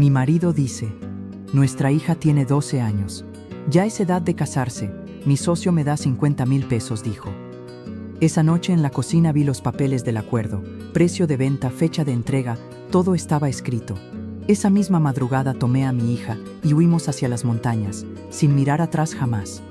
Mi marido dice, nuestra hija tiene 12 años. Ya es edad de casarse. Mi socio me da 50,000 pesos, dijo. Esa noche en la cocina vi los papeles del acuerdo, precio de venta, fecha de entrega, todo estaba escrito. Esa misma madrugada tomé a mi hija y huimos hacia las montañas, sin mirar atrás jamás.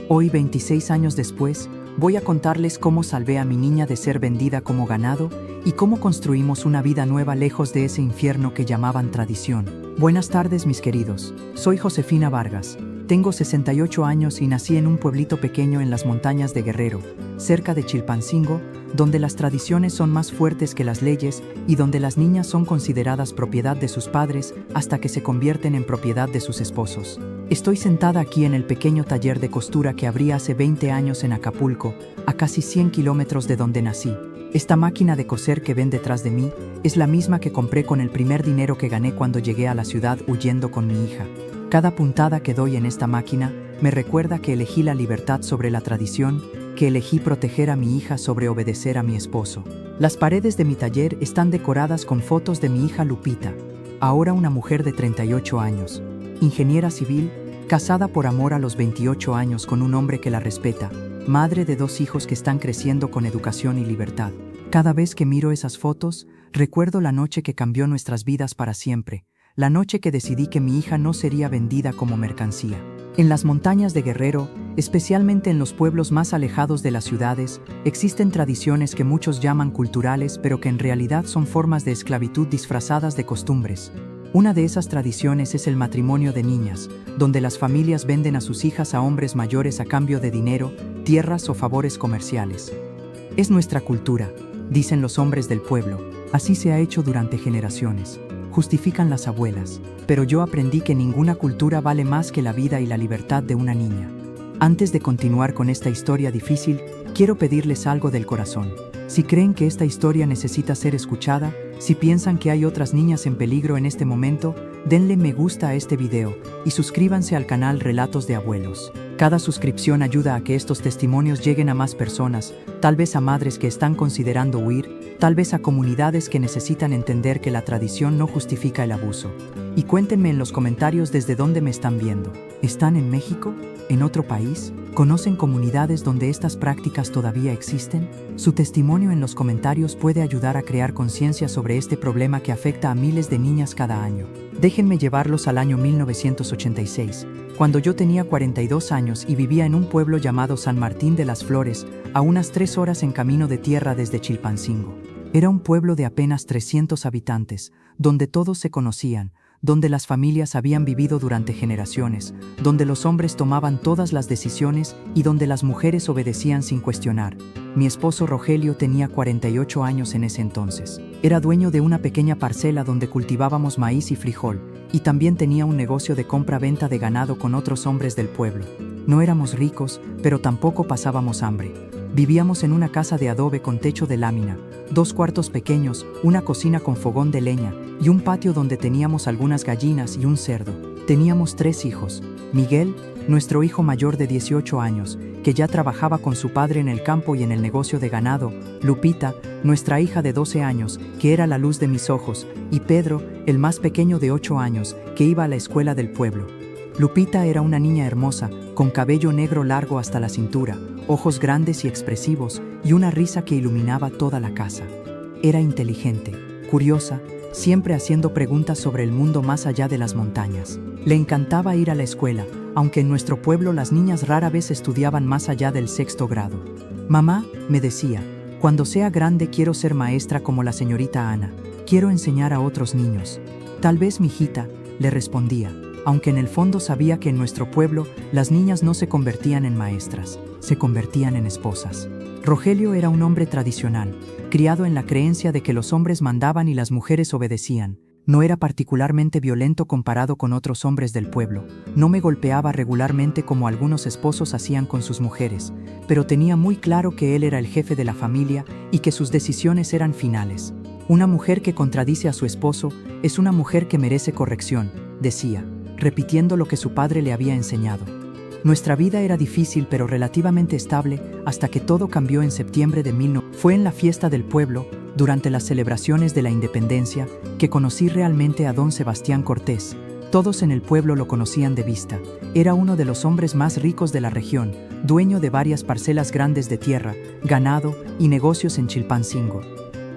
Hoy, 26 años después, voy a contarles cómo salvé a mi niña de ser vendida como ganado y cómo construimos una vida nueva lejos de ese infierno que llamaban tradición. Buenas tardes, mis queridos. Soy Josefina Vargas. Tengo 68 años y nací en un pueblito pequeño en las montañas de Guerrero, cerca de Chilpancingo, donde las tradiciones son más fuertes que las leyes y donde las niñas son consideradas propiedad de sus padres hasta que se convierten en propiedad de sus esposos. Estoy sentada aquí en el pequeño taller de costura que abrí hace 20 años en Acapulco, a casi 100 kilómetros de donde nací. Esta máquina de coser que ven detrás de mí es la misma que compré con el primer dinero que gané cuando llegué a la ciudad huyendo con mi hija. Cada puntada que doy en esta máquina me recuerda que elegí la libertad sobre la tradición, que elegí proteger a mi hija sobre obedecer a mi esposo. Las paredes de mi taller están decoradas con fotos de mi hija Lupita, ahora una mujer de 38 años, ingeniera civil, casada por amor a los 28 años con un hombre que la respeta, madre de 2 hijos que están creciendo con educación y libertad. Cada vez que miro esas fotos, recuerdo la noche que cambió nuestras vidas para siempre, la noche que decidí que mi hija no sería vendida como mercancía. En las montañas de Guerrero, especialmente en los pueblos más alejados de las ciudades, existen tradiciones que muchos llaman culturales, pero que en realidad son formas de esclavitud disfrazadas de costumbres. Una de esas tradiciones es el matrimonio de niñas, donde las familias venden a sus hijas a hombres mayores a cambio de dinero, tierras o favores comerciales. Es nuestra cultura, dicen los hombres del pueblo. Así se ha hecho durante generaciones. Justifican las abuelas, pero yo aprendí que ninguna cultura vale más que la vida y la libertad de una niña. Antes de continuar con esta historia difícil, quiero pedirles algo del corazón. Si creen que esta historia necesita ser escuchada, si piensan que hay otras niñas en peligro en este momento, denle me gusta a este video y suscríbanse al canal Relatos de Abuelos. Cada suscripción ayuda a que estos testimonios lleguen a más personas, tal vez a madres que están considerando huir, tal vez a comunidades que necesitan entender que la tradición no justifica el abuso. Y cuéntenme en los comentarios desde dónde me están viendo. ¿Están en México? ¿En otro país? ¿Conocen comunidades donde estas prácticas todavía existen? Su testimonio en los comentarios puede ayudar a crear conciencia sobre este problema que afecta a miles de niñas cada año. Déjenme llevarlos al año 1986, cuando yo tenía 42 años y vivía en un pueblo llamado San Martín de las Flores, a unas 3 horas en camino de tierra desde Chilpancingo. Era un pueblo de apenas 300 habitantes, donde todos se conocían, donde las familias habían vivido durante generaciones, donde los hombres tomaban todas las decisiones y donde las mujeres obedecían sin cuestionar. Mi esposo Rogelio tenía 48 años en ese entonces. Era dueño de una pequeña parcela donde cultivábamos maíz y frijol, y también tenía un negocio de compra-venta de ganado con otros hombres del pueblo. No éramos ricos, pero tampoco pasábamos hambre. Vivíamos en una casa de adobe con techo de lámina, 2 cuartos pequeños, una cocina con fogón de leña y un patio donde teníamos algunas gallinas y un cerdo. Teníamos 3 hijos. Miguel, nuestro hijo mayor de 18 años, que ya trabajaba con su padre en el campo y en el negocio de ganado. Lupita, nuestra hija de 12 años, que era la luz de mis ojos. Y Pedro, el más pequeño de 8 años, que iba a la escuela del pueblo. Lupita era una niña hermosa, con cabello negro largo hasta la cintura, ojos grandes y expresivos, y una risa que iluminaba toda la casa. Era inteligente, curiosa, siempre haciendo preguntas sobre el mundo más allá de las montañas. Le encantaba ir a la escuela, aunque en nuestro pueblo las niñas rara vez estudiaban más allá del 6º grado. Mamá, me decía, cuando sea grande quiero ser maestra como la señorita Ana. Quiero enseñar a otros niños. Tal vez, mijita, le respondía, aunque en el fondo sabía que en nuestro pueblo las niñas no se convertían en maestras, se convertían en esposas. Rogelio era un hombre tradicional, criado en la creencia de que los hombres mandaban y las mujeres obedecían. No era particularmente violento comparado con otros hombres del pueblo, no me golpeaba regularmente como algunos esposos hacían con sus mujeres, pero tenía muy claro que él era el jefe de la familia y que sus decisiones eran finales. Una mujer que contradice a su esposo es una mujer que merece corrección, decía, repitiendo lo que su padre le había enseñado. Nuestra vida era difícil pero relativamente estable hasta que todo cambió en septiembre de 1900. Fue en la fiesta del pueblo, durante las celebraciones de la independencia, que conocí realmente a don Sebastián Cortés. Todos en el pueblo lo conocían de vista. Era uno de los hombres más ricos de la región, dueño de varias parcelas grandes de tierra, ganado y negocios en Chilpancingo.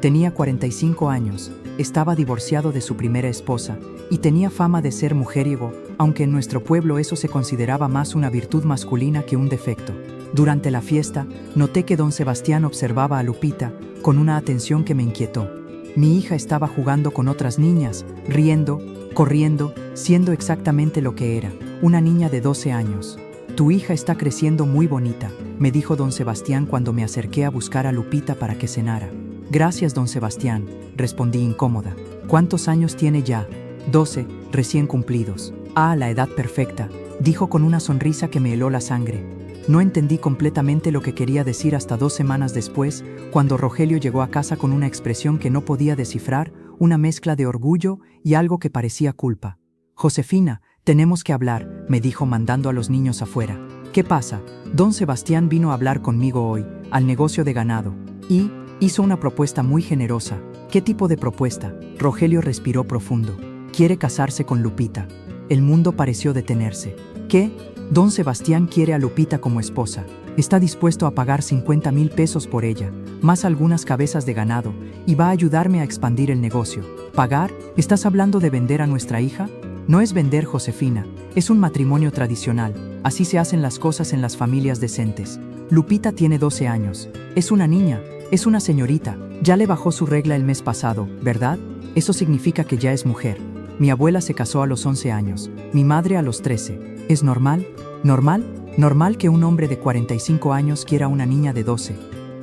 Tenía 45 años, estaba divorciado de su primera esposa y tenía fama de ser mujeriego, aunque en nuestro pueblo eso se consideraba más una virtud masculina que un defecto. Durante la fiesta, noté que don Sebastián observaba a Lupita con una atención que me inquietó. Mi hija estaba jugando con otras niñas, riendo, corriendo, siendo exactamente lo que era, una niña de 12 años. Tu hija está creciendo muy bonita, me dijo don Sebastián cuando me acerqué a buscar a Lupita para que cenara. Gracias, don Sebastián, respondí incómoda. ¿Cuántos años tiene ya? 12, recién cumplidos. Ah, la edad perfecta, dijo con una sonrisa que me heló la sangre. No entendí completamente lo que quería decir hasta 2 semanas después, cuando Rogelio llegó a casa con una expresión que no podía descifrar, una mezcla de orgullo y algo que parecía culpa. Josefina, tenemos que hablar, me dijo mandando a los niños afuera. ¿Qué pasa? Don Sebastián vino a hablar conmigo hoy, al negocio de ganado, y hizo una propuesta muy generosa. ¿Qué tipo de propuesta? Rogelio respiró profundo. Quiere casarse con Lupita. El mundo pareció detenerse. ¿Qué? Don Sebastián quiere a Lupita como esposa. Está dispuesto a pagar 50,000 pesos por ella, más algunas cabezas de ganado, y va a ayudarme a expandir el negocio. ¿Pagar? ¿Estás hablando de vender a nuestra hija? No es vender, Josefina, es un matrimonio tradicional. Así se hacen las cosas en las familias decentes. Lupita tiene 12 años. Es una niña, es una señorita. Ya le bajó su regla el mes pasado, ¿verdad? Eso significa que ya es mujer. Mi abuela se casó a los 11 años, mi madre a los 13. ¿Es normal? ¿Normal? Normal que un hombre de 45 años quiera a una niña de 12.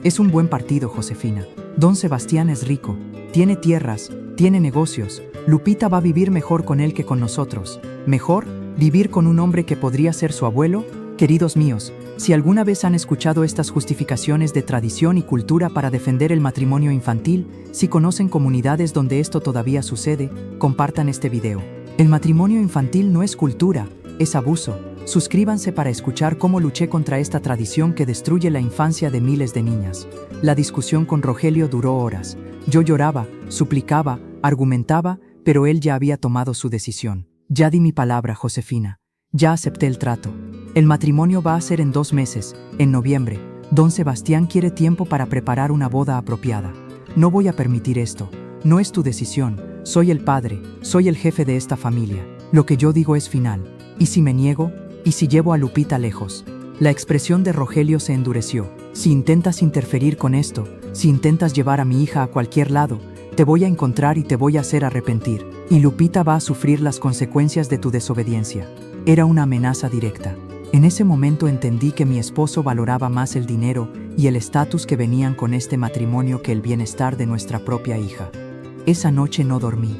Es un buen partido, Josefina. Don Sebastián es rico, tiene tierras, tiene negocios. Lupita va a vivir mejor con él que con nosotros. ¿Mejor? ¿Vivir con un hombre que podría ser su abuelo? Queridos míos, si alguna vez han escuchado estas justificaciones de tradición y cultura para defender el matrimonio infantil, si conocen comunidades donde esto todavía sucede, compartan este video. El matrimonio infantil no es cultura, es abuso. Suscríbanse para escuchar cómo luché contra esta tradición que destruye la infancia de miles de niñas. La discusión con Rogelio duró horas. Yo lloraba, suplicaba, argumentaba, pero él ya había tomado su decisión. Ya di mi palabra, Josefina. Ya acepté el trato. El matrimonio va a ser en 2 meses, en noviembre. Don Sebastián quiere tiempo para preparar una boda apropiada. No voy a permitir esto. No es tu decisión. Soy el padre, soy el jefe de esta familia. Lo que yo digo es final. ¿Y si me niego? ¿Y si llevo a Lupita lejos? La expresión de Rogelio se endureció. Si intentas interferir con esto, si intentas llevar a mi hija a cualquier lado, te voy a encontrar y te voy a hacer arrepentir. Y Lupita va a sufrir las consecuencias de tu desobediencia. Era una amenaza directa. En ese momento entendí que mi esposo valoraba más el dinero y el estatus que venían con este matrimonio que el bienestar de nuestra propia hija. Esa noche no dormí.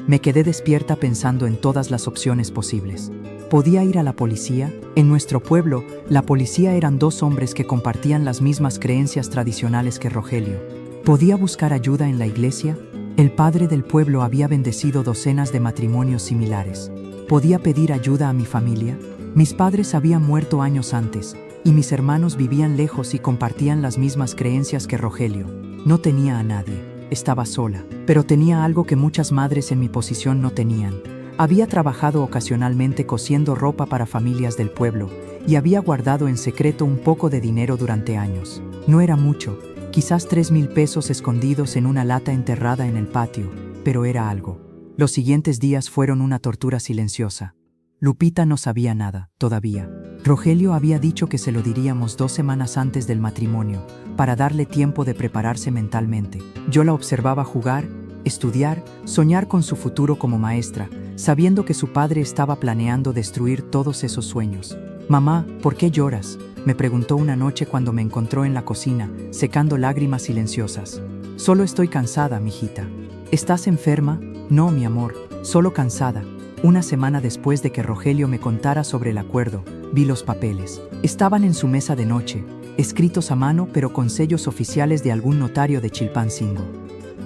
Me quedé despierta pensando en todas las opciones posibles. ¿Podía ir a la policía? En nuestro pueblo, la policía eran 2 hombres que compartían las mismas creencias tradicionales que Rogelio. ¿Podía buscar ayuda en la iglesia? El padre del pueblo había bendecido docenas de matrimonios similares. ¿Podía pedir ayuda a mi familia? Mis padres habían muerto años antes, y mis hermanos vivían lejos y compartían las mismas creencias que Rogelio. No tenía a nadie, estaba sola, pero tenía algo que muchas madres en mi posición no tenían. Había trabajado ocasionalmente cosiendo ropa para familias del pueblo, y había guardado en secreto un poco de dinero durante años. No era mucho, quizás 3,000 pesos escondidos en una lata enterrada en el patio, pero era algo. Los siguientes días fueron una tortura silenciosa. Lupita no sabía nada, todavía. Rogelio había dicho que se lo diríamos 2 semanas antes del matrimonio, para darle tiempo de prepararse mentalmente. Yo la observaba jugar, estudiar, soñar con su futuro como maestra, sabiendo que su padre estaba planeando destruir todos esos sueños. «Mamá, ¿por qué lloras?», me preguntó una noche cuando me encontró en la cocina, secando lágrimas silenciosas. «Solo estoy cansada, mijita». «¿Estás enferma?». «No, mi amor, solo cansada». Una semana después de que Rogelio me contara sobre el acuerdo, vi los papeles. Estaban en su mesa de noche, escritos a mano pero con sellos oficiales de algún notario de Chilpancingo.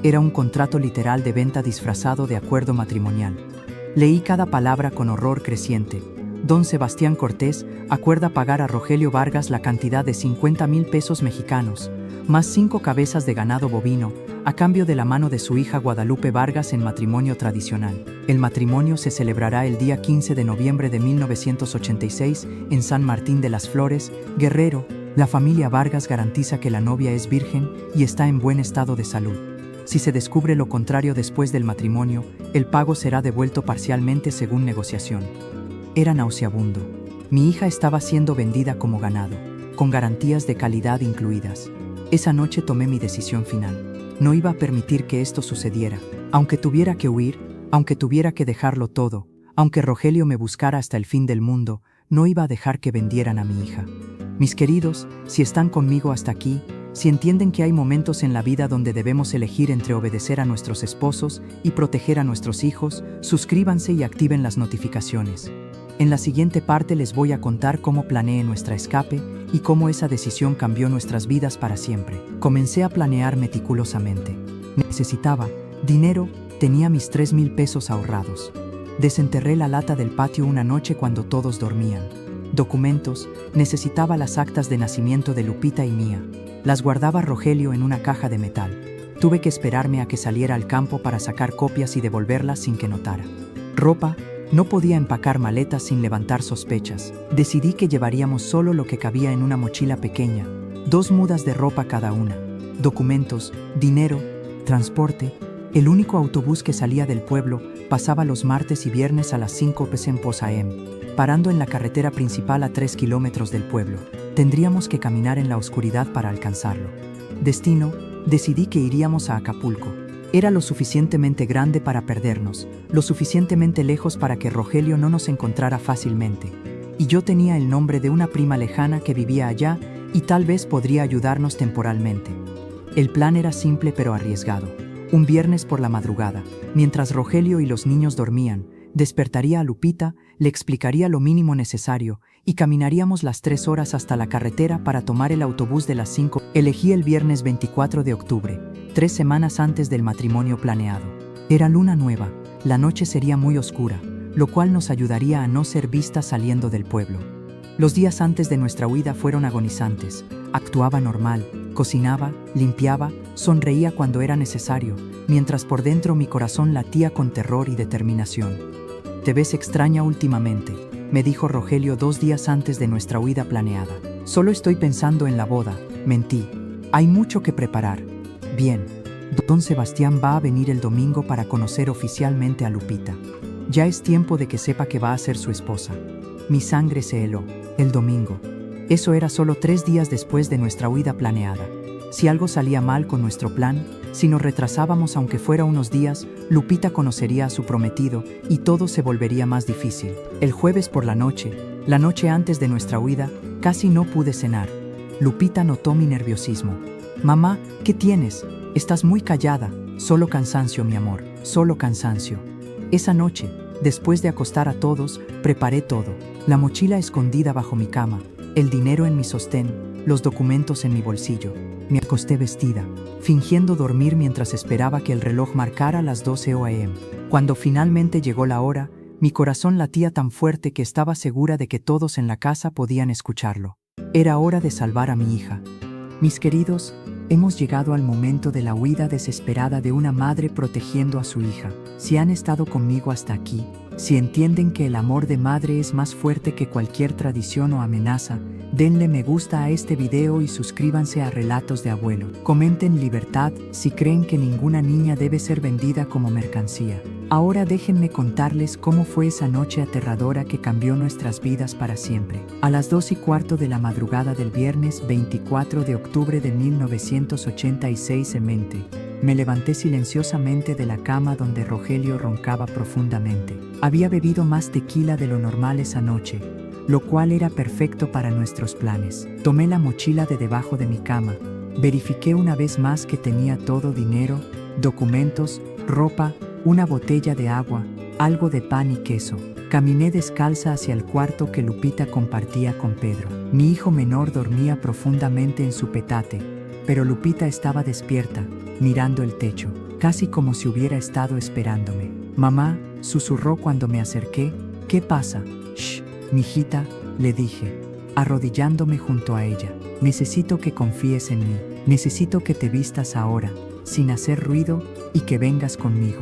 Era un contrato literal de venta disfrazado de acuerdo matrimonial. Leí cada palabra con horror creciente. Don Sebastián Cortés acuerda pagar a Rogelio Vargas la cantidad de 50,000 pesos mexicanos, más 5 cabezas de ganado bovino, a cambio de la mano de su hija Guadalupe Vargas en matrimonio tradicional. El matrimonio se celebrará el día 15 de noviembre de 1986 en San Martín de las Flores, Guerrero. La familia Vargas garantiza que la novia es virgen y está en buen estado de salud. Si se descubre lo contrario después del matrimonio, el pago será devuelto parcialmente según negociación. Era nauseabundo. Mi hija estaba siendo vendida como ganado, con garantías de calidad incluidas. Esa noche tomé mi decisión final. No iba a permitir que esto sucediera. Aunque tuviera que huir, aunque tuviera que dejarlo todo, aunque Rogelio me buscara hasta el fin del mundo, no iba a dejar que vendieran a mi hija. Mis queridos, si están conmigo hasta aquí, si entienden que hay momentos en la vida donde debemos elegir entre obedecer a nuestros esposos y proteger a nuestros hijos, suscríbanse y activen las notificaciones. En la siguiente parte les voy a contar cómo planeé nuestra escape y cómo esa decisión cambió nuestras vidas para siempre. Comencé a planear meticulosamente. Necesitaba dinero, tenía mis 3,000 pesos ahorrados. Desenterré la lata del patio una noche cuando todos dormían. Documentos, necesitaba las actas de nacimiento de Lupita y mía. Las guardaba Rogelio en una caja de metal. Tuve que esperarme a que saliera al campo para sacar copias y devolverlas sin que notara. Ropa, no podía empacar maletas sin levantar sospechas. Decidí que llevaríamos solo lo que cabía en una mochila pequeña, 2 mudas de ropa cada una. Documentos, dinero, transporte. El único autobús que salía del pueblo pasaba los martes y viernes a las 5 p.m, parando en la carretera principal a 3 kilómetros del pueblo. Tendríamos que caminar en la oscuridad para alcanzarlo. Destino, decidí que iríamos a Acapulco. Era lo suficientemente grande para perdernos, lo suficientemente lejos para que Rogelio no nos encontrara fácilmente. Y yo tenía el nombre de una prima lejana que vivía allá y tal vez podría ayudarnos temporalmente. El plan era simple pero arriesgado. Un viernes por la madrugada, mientras Rogelio y los niños dormían, despertaría a Lupita, le explicaría lo mínimo necesario y caminaríamos las 3 horas hasta la carretera para tomar el autobús de las 5. Elegí el viernes 24 de octubre, 3 semanas antes del matrimonio planeado. Era luna nueva, la noche sería muy oscura, lo cual nos ayudaría a no ser vistas saliendo del pueblo. Los días antes de nuestra huida fueron agonizantes. Actuaba normal, cocinaba, limpiaba, sonreía cuando era necesario, mientras por dentro mi corazón latía con terror y determinación. «Te ves extraña últimamente», me dijo Rogelio 2 días antes de nuestra huida planeada. «Solo estoy pensando en la boda», mentí. «Hay mucho que preparar». «Bien, don Sebastián va a venir el domingo para conocer oficialmente a Lupita. Ya es tiempo de que sepa que va a ser su esposa». Mi sangre se heló. El domingo. Eso era solo 3 días después de nuestra huida planeada. Si algo salía mal con nuestro plan, si nos retrasábamos aunque fuera unos días, Lupita conocería a su prometido y todo se volvería más difícil. El jueves por la noche antes de nuestra huida, casi no pude cenar. Lupita notó mi nerviosismo. «Mamá, ¿qué tienes? Estás muy callada». «Solo cansancio, mi amor, solo cansancio». Esa noche, después de acostar a todos, preparé todo. La mochila escondida bajo mi cama, el dinero en mi sostén, los documentos en mi bolsillo. Me acosté vestida, fingiendo dormir mientras esperaba que el reloj marcara las 12 a.m. Cuando finalmente llegó la hora, mi corazón latía tan fuerte que estaba segura de que todos en la casa podían escucharlo. Era hora de salvar a mi hija. Mis queridos, hemos llegado al momento de la huida desesperada de una madre protegiendo a su hija. Si han estado conmigo hasta aquí, si entienden que el amor de madre es más fuerte que cualquier tradición o amenaza, denle me gusta a este video y suscríbanse a Relatos de Abuelo. Comenten libertad si creen que ninguna niña debe ser vendida como mercancía. Ahora déjenme contarles cómo fue esa noche aterradora que cambió nuestras vidas para siempre. A las 2:15 de la madrugada del viernes 24 de octubre de 1986 me levanté silenciosamente de la cama donde Rogelio roncaba profundamente. Había bebido más tequila de lo normal esa noche, lo cual era perfecto para nuestros planes. Tomé la mochila de debajo de mi cama, verifiqué una vez más que tenía todo: dinero, documentos, ropa, una botella de agua, algo de pan y queso. Caminé descalza hacia el cuarto que Lupita compartía con Pedro. Mi hijo menor dormía profundamente en su petate, pero Lupita estaba despierta, mirando el techo, casi como si hubiera estado esperándome. «Mamá», susurró cuando me acerqué. «¿Qué pasa?» «Shh, mijita», le dije, arrodillándome junto a ella. «Necesito que confíes en mí». Necesito que te vistas ahora, sin hacer ruido, y que vengas conmigo.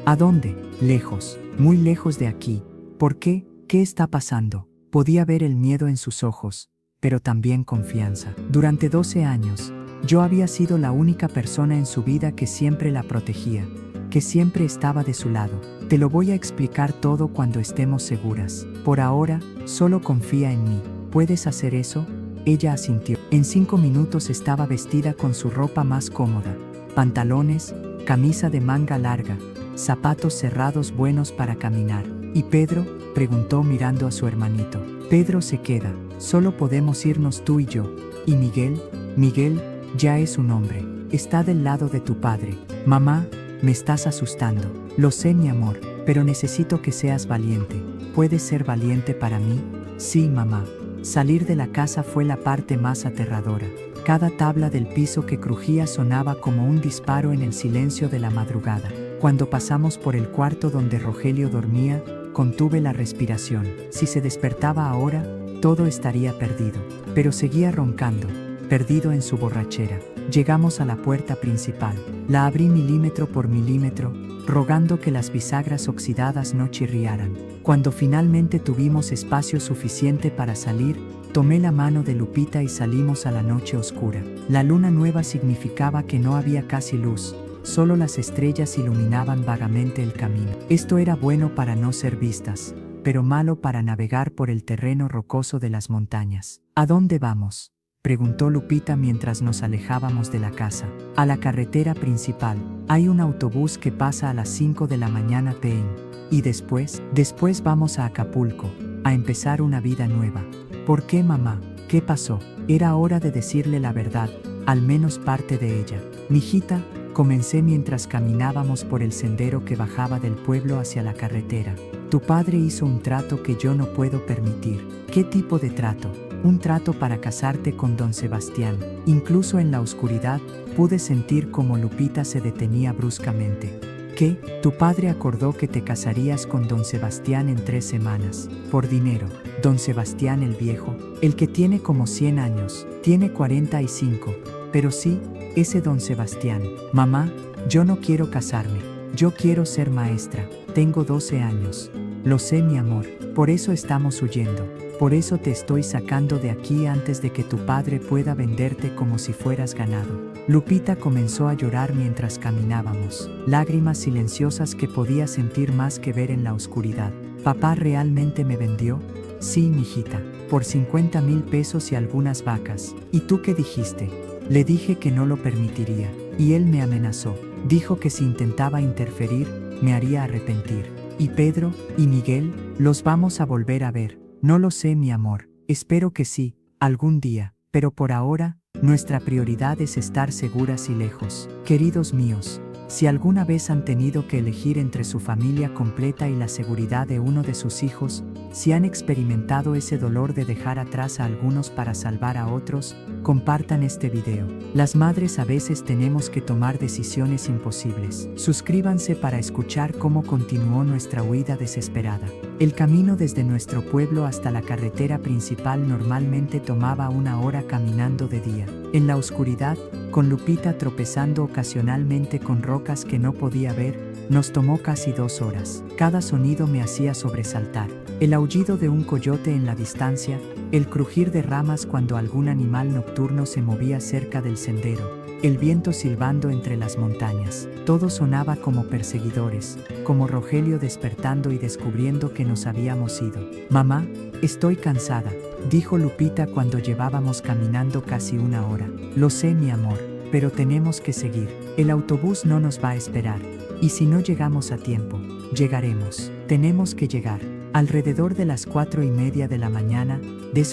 ¿A dónde? Lejos, muy lejos de aquí. ¿Por qué? ¿Qué está pasando? Podía ver el miedo en sus ojos, pero también confianza. Durante 12 años, yo había sido la única persona en su vida que siempre la protegía, que siempre estaba de su lado. Te lo voy a explicar todo cuando estemos seguras. Por ahora, solo confía en mí. ¿Puedes hacer eso? Ella asintió. En 5 minutos estaba vestida con su ropa más cómoda, pantalones, camisa de manga larga, zapatos cerrados buenos para caminar. ¿Y Pedro?, preguntó mirando a su hermanito. Pedro se queda. Solo podemos irnos tú y yo. ¿Y Miguel? Miguel ya es un hombre. Está del lado de tu padre. Mamá, me estás asustando. Lo sé, mi amor, pero necesito que seas valiente. ¿Puedes ser valiente para mí? Sí, mamá. Salir de la casa fue la parte más aterradora. Cada tabla del piso que crujía sonaba como un disparo en el silencio de la madrugada. Cuando pasamos por el cuarto donde Rogelio dormía, contuve la respiración. Si se despertaba ahora, todo estaría perdido. Pero seguía roncando, perdido en su borrachera. Llegamos a la puerta principal. La abrí milímetro por milímetro, rogando que las bisagras oxidadas no chirriaran. Cuando finalmente tuvimos espacio suficiente para salir, tomé la mano de Lupita y salimos a la noche oscura. La luna nueva significaba que no había casi luz, solo las estrellas iluminaban vagamente el camino. Esto era bueno para no ser vistas, pero malo para navegar por el terreno rocoso de las montañas. ¿A dónde vamos?, preguntó Lupita mientras nos alejábamos de la casa. A la carretera principal. Hay un autobús que pasa a las 5 de la mañana p.m. ¿Y después? Después vamos a Acapulco, a empezar una vida nueva. ¿Por qué, mamá? ¿Qué pasó? Era hora de decirle la verdad, al menos parte de ella. Mijita, comencé mientras caminábamos por el sendero que bajaba del pueblo hacia la carretera. Tu padre hizo un trato que yo no puedo permitir. ¿Qué tipo de trato? Un trato para casarte con don Sebastián. Incluso en la oscuridad, pude sentir cómo Lupita se detenía bruscamente. ¿Qué? Tu padre acordó que te casarías con don Sebastián en 3 semanas. Por dinero. Don Sebastián el viejo, el que tiene como 100 años, tiene 45. Pero sí, ese don Sebastián. Mamá, yo no quiero casarme. Yo quiero ser maestra. Tengo 12 años. Lo sé, mi amor. Por eso estamos huyendo. Por eso te estoy sacando de aquí antes de que tu padre pueda venderte como si fueras ganado. Lupita comenzó a llorar mientras caminábamos, lágrimas silenciosas que podía sentir más que ver en la oscuridad. ¿Papá realmente me vendió? Sí, mijita, por 50,000 pesos y algunas vacas. ¿Y tú qué dijiste? Le dije que no lo permitiría, y él me amenazó. Dijo que si intentaba interferir, me haría arrepentir. ¿Y Pedro? ¿Y Miguel? ¿Los vamos a volver a ver? No lo sé, mi amor. Espero que sí, algún día. Pero por ahora, nuestra prioridad es estar seguras y lejos. Queridos míos, si alguna vez han tenido que elegir entre su familia completa y la seguridad de uno de sus hijos, si han experimentado ese dolor de dejar atrás a algunos para salvar a otros, compartan este video. Las madres a veces tenemos que tomar decisiones imposibles. Suscríbanse para escuchar cómo continuó nuestra huida desesperada. El camino desde nuestro pueblo hasta la carretera principal normalmente tomaba 1 hora caminando de día. En la oscuridad, con Lupita tropezando ocasionalmente con rocas que no podía ver, nos tomó casi 2 horas. Cada sonido me hacía sobresaltar. El aullido de un coyote en la distancia, el crujir de ramas cuando algún animal nocturno se movía cerca del sendero, el viento silbando entre las montañas. Todo sonaba como perseguidores, como Rogelio despertando y descubriendo que nos habíamos ido. Mamá, estoy cansada, dijo Lupita cuando llevábamos caminando casi 1 hora. Lo sé, mi amor, pero tenemos que seguir. El autobús no nos va a esperar. Y si no llegamos a tiempo, llegaremos. Tenemos que llegar. Alrededor de las 4:30 de la mañana,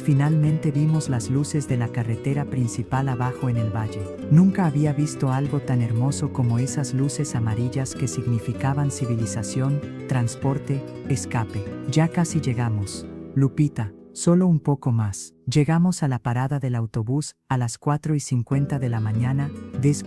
finalmente vimos las luces de la carretera principal abajo en el valle. Nunca había visto algo tan hermoso como esas luces amarillas que significaban civilización, transporte, escape. Ya casi llegamos. Lupita, solo un poco más. Llegamos a la parada del autobús a las 4:50 de la mañana,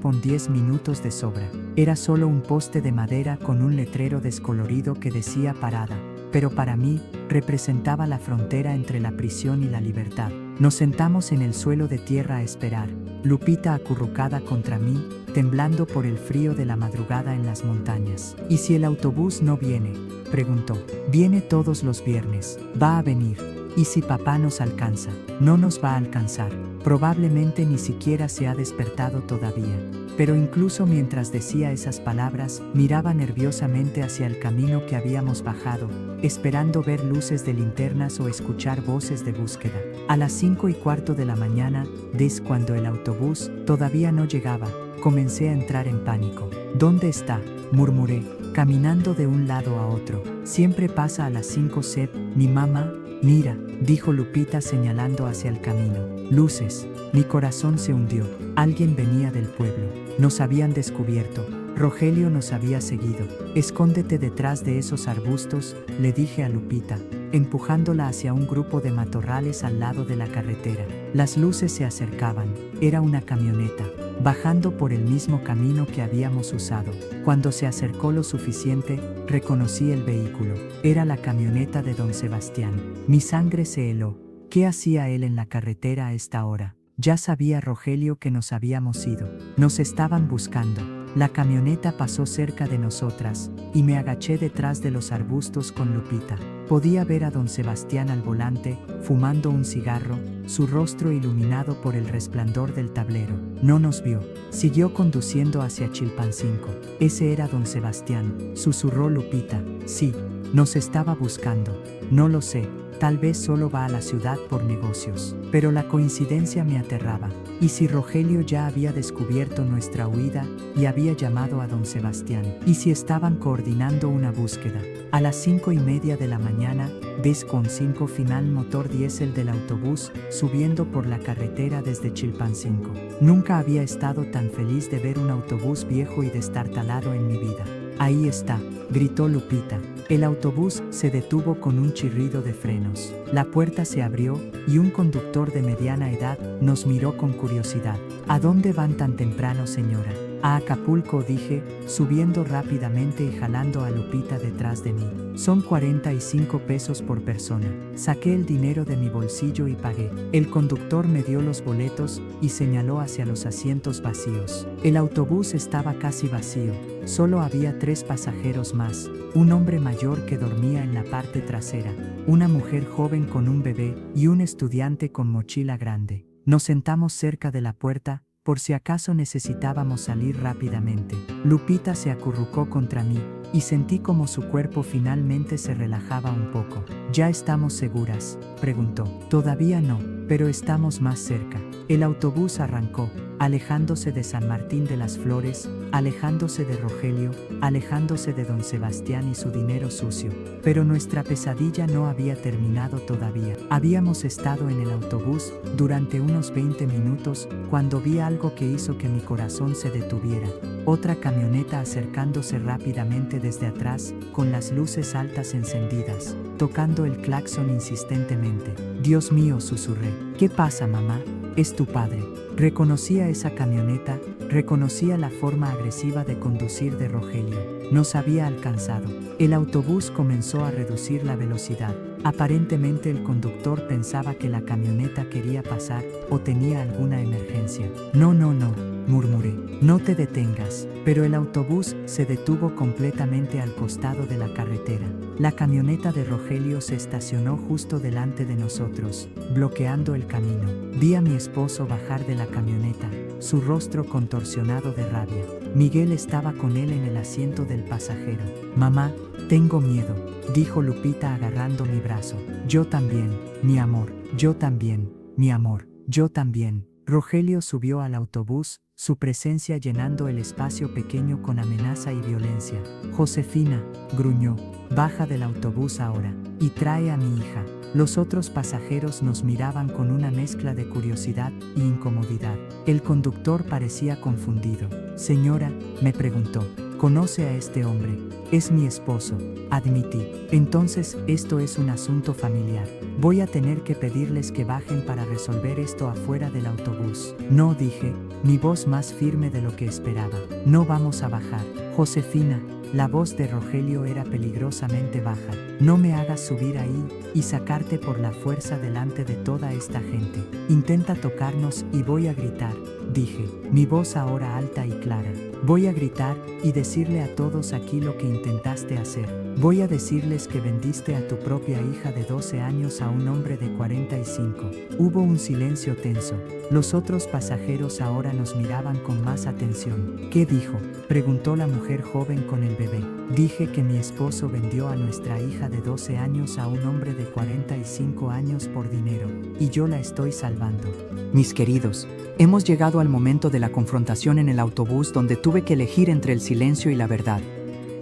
con 10 minutos de sobra. Era solo un poste de madera con un letrero descolorido que decía parada, pero para mí, representaba la frontera entre la prisión y la libertad. Nos sentamos en el suelo de tierra a esperar, Lupita acurrucada contra mí, temblando por el frío de la madrugada en las montañas. ¿Y si el autobús no viene?, preguntó. Viene todos los viernes. Va a venir. ¿Y si papá nos alcanza? No nos va a alcanzar. Probablemente ni siquiera se ha despertado todavía. Pero incluso mientras decía esas palabras, miraba nerviosamente hacia el camino que habíamos bajado, esperando ver luces de linternas o escuchar voces de búsqueda. A las 5:15 de la mañana, cuando el autobús todavía no llegaba, comencé a entrar en pánico. ¿Dónde está?, murmuré, caminando de un lado a otro. Siempre pasa a las 5, Seb, mi mamá. Mira, dijo Lupita señalando hacia el camino. Luces. Mi corazón se hundió. Alguien venía del pueblo. Nos habían descubierto. Rogelio nos había seguido. Escóndete detrás de esos arbustos, le dije a Lupita, empujándola hacia un grupo de matorrales al lado de la carretera. Las luces se acercaban. Era una camioneta, bajando por el mismo camino que habíamos usado. Cuando se acercó lo suficiente, reconocí el vehículo. Era la camioneta de don Sebastián. Mi sangre se heló. ¿Qué hacía él en la carretera a esta hora? Ya sabía Rogelio que nos habíamos ido. Nos estaban buscando. La camioneta pasó cerca de nosotras, y me agaché detrás de los arbustos con Lupita. Podía ver a don Sebastián al volante, fumando un cigarro, su rostro iluminado por el resplandor del tablero. No nos vio. Siguió conduciendo hacia Chilpancingo. Ese era don Sebastián, susurró Lupita. Sí, nos estaba buscando. No lo sé. Tal vez solo va a la ciudad por negocios. Pero la coincidencia me aterraba. ¿Y si Rogelio ya había descubierto nuestra huida y había llamado a don Sebastián? ¿Y si estaban coordinando una búsqueda? A las 5:30 de la mañana, con 5 final motor diésel del autobús, subiendo por la carretera desde Chilpancingo. Nunca había estado tan feliz de ver un autobús viejo y destartalado en mi vida. Ahí está, gritó Lupita. El autobús se detuvo con un chirrido de frenos. La puerta se abrió y un conductor de mediana edad nos miró con curiosidad. ¿A dónde van tan temprano, señora? A Acapulco, dije, subiendo rápidamente y jalando a Lupita detrás de mí. Son 45 pesos por persona. Saqué el dinero de mi bolsillo y pagué. El conductor me dio los boletos y señaló hacia los asientos vacíos. El autobús estaba casi vacío. Solo había 3 pasajeros más. Un hombre mayor que dormía en la parte trasera, una mujer joven con un bebé y un estudiante con mochila grande. Nos sentamos cerca de la puerta, por si acaso necesitábamos salir rápidamente. Lupita se acurrucó contra mí, y sentí como su cuerpo finalmente se relajaba un poco. ¿Ya estamos seguras?, preguntó. Todavía no, pero estamos más cerca. El autobús arrancó, alejándose de San Martín de las Flores, alejándose de Rogelio, alejándose de don Sebastián y su dinero sucio. Pero nuestra pesadilla no había terminado todavía. Habíamos estado en el autobús durante unos 20 minutos cuando vi algo que hizo que mi corazón se detuviera. Otra camioneta acercándose rápidamente desde atrás, con las luces altas encendidas, tocando el claxon insistentemente. Dios mío, susurré. ¿Qué pasa, mamá? Es tu padre. Reconocía esa camioneta, reconocía la forma agresiva de conducir de Rogelio. Nos había alcanzado. El autobús comenzó a reducir la velocidad. Aparentemente el conductor pensaba que la camioneta quería pasar o tenía alguna emergencia. No, murmuré. No te detengas. Pero el autobús se detuvo completamente al costado de la carretera. La camioneta de Rogelio se estacionó justo delante de nosotros, bloqueando el camino. Vi a mi esposo bajar de la camioneta, su rostro contorsionado de rabia. Miguel estaba con él en el asiento del pasajero. Mamá, tengo miedo, dijo Lupita agarrando mi brazo. Yo también, mi amor. Yo también, mi amor. Yo también. Rogelio subió al autobús, su presencia llenando el espacio pequeño con amenaza y violencia. Josefina, gruñó, baja del autobús ahora, y trae a mi hija. Los otros pasajeros nos miraban con una mezcla de curiosidad e incomodidad. El conductor parecía confundido. Señora, me preguntó, conoce a este hombre, es mi esposo, admití. Entonces, esto es un asunto familiar. Voy a tener que pedirles que bajen para resolver esto afuera del autobús. No, dije, mi voz más firme de lo que esperaba. No vamos a bajar. Josefina, la voz de Rogelio era peligrosamente baja. No me hagas subir ahí y sacarte por la fuerza delante de toda esta gente. Intenta tocarnos y voy a gritar, dije, mi voz ahora alta y clara. Voy a gritar y decirle a todos aquí lo que intentaste hacer. Voy a decirles que vendiste a tu propia hija de 12 años a un hombre de 45. Hubo un silencio tenso. Los otros pasajeros ahora nos miraban con más atención. ¿Qué dijo?, preguntó la mujer joven con el bebé. Dije que mi esposo vendió a nuestra hija de 12 años a un hombre de 45 años por dinero, y yo la estoy salvando. Mis queridos, hemos llegado al momento de la confrontación en el autobús donde tuve que elegir entre el silencio y la verdad.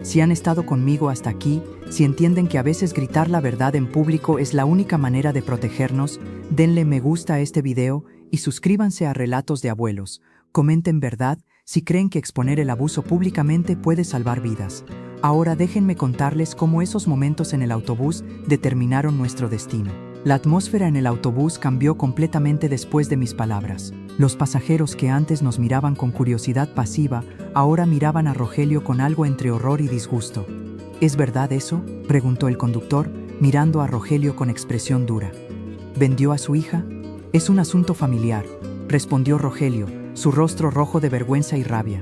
Si han estado conmigo hasta aquí, si entienden que a veces gritar la verdad en público es la única manera de protegernos, denle me gusta a este video y suscríbanse a Relatos de Abuelos. Comenten verdad si creen que exponer el abuso públicamente puede salvar vidas. Ahora déjenme contarles cómo esos momentos en el autobús determinaron nuestro destino. La atmósfera en el autobús cambió completamente después de mis palabras. Los pasajeros que antes nos miraban con curiosidad pasiva, ahora miraban a Rogelio con algo entre horror y disgusto. ¿Es verdad eso?, preguntó el conductor, mirando a Rogelio con expresión dura. ¿Vendió a su hija? Es un asunto familiar, respondió Rogelio, su rostro rojo de vergüenza y rabia.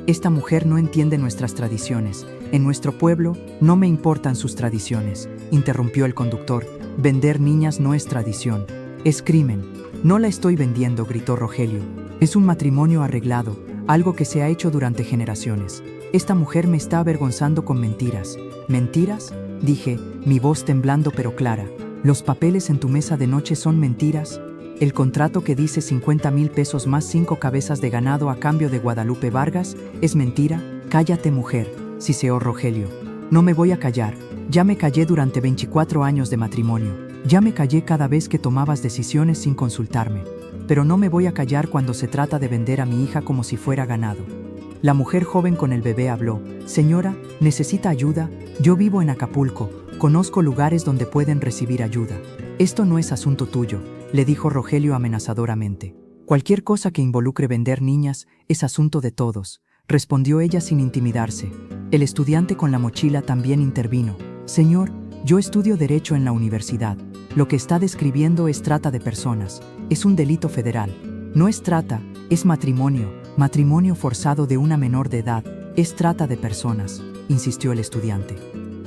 Esta mujer no entiende nuestras tradiciones. En nuestro pueblo no me importan sus tradiciones, interrumpió el conductor. Vender niñas no es tradición, es crimen. No la estoy vendiendo, gritó Rogelio. Es un matrimonio arreglado, algo que se ha hecho durante generaciones. Esta mujer me está avergonzando con mentiras. ¿Mentiras?, dije, mi voz temblando pero clara. ¿Los papeles en tu mesa de noche son mentiras? ¿El contrato que dice 50,000 pesos más 5 cabezas de ganado a cambio de Guadalupe Vargas es mentira? Cállate, mujer, siseó Rogelio. No me voy a callar. Ya me callé durante 24 años de matrimonio. Ya me callé cada vez que tomabas decisiones sin consultarme. Pero no me voy a callar cuando se trata de vender a mi hija como si fuera ganado. La mujer joven con el bebé habló. Señora, ¿necesita ayuda? Yo vivo en Acapulco. Conozco lugares donde pueden recibir ayuda. Esto no es asunto tuyo, le dijo Rogelio amenazadoramente. Cualquier cosa que involucre vender niñas es asunto de todos, respondió ella sin intimidarse. El estudiante con la mochila también intervino. Señor, yo estudio Derecho en la universidad. Lo que está describiendo es trata de personas. Es un delito federal. No es trata, es matrimonio. Matrimonio forzado de una menor de edad. Es trata de personas, insistió el estudiante.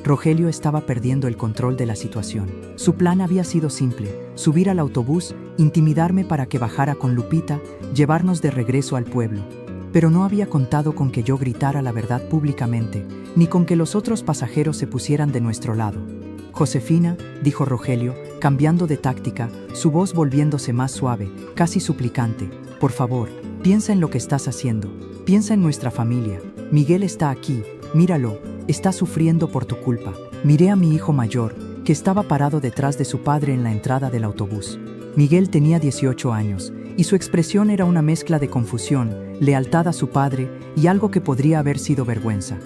Rogelio estaba perdiendo el control de la situación. Su plan había sido simple: subir al autobús, intimidarme para que bajara con Lupita, llevarnos de regreso al pueblo. Pero no había contado con que yo gritara la verdad públicamente, ni con que los otros pasajeros se pusieran de nuestro lado. Josefina, dijo Rogelio, cambiando de táctica, su voz volviéndose más suave, casi suplicante, por favor, piensa en lo que estás haciendo, piensa en nuestra familia. Miguel está aquí, míralo, está sufriendo por tu culpa. Miré a mi hijo mayor, que estaba parado detrás de su padre en la entrada del autobús. Miguel tenía 18 años, y su expresión era una mezcla de confusión, lealtad a su padre y algo que podría haber sido vergüenza.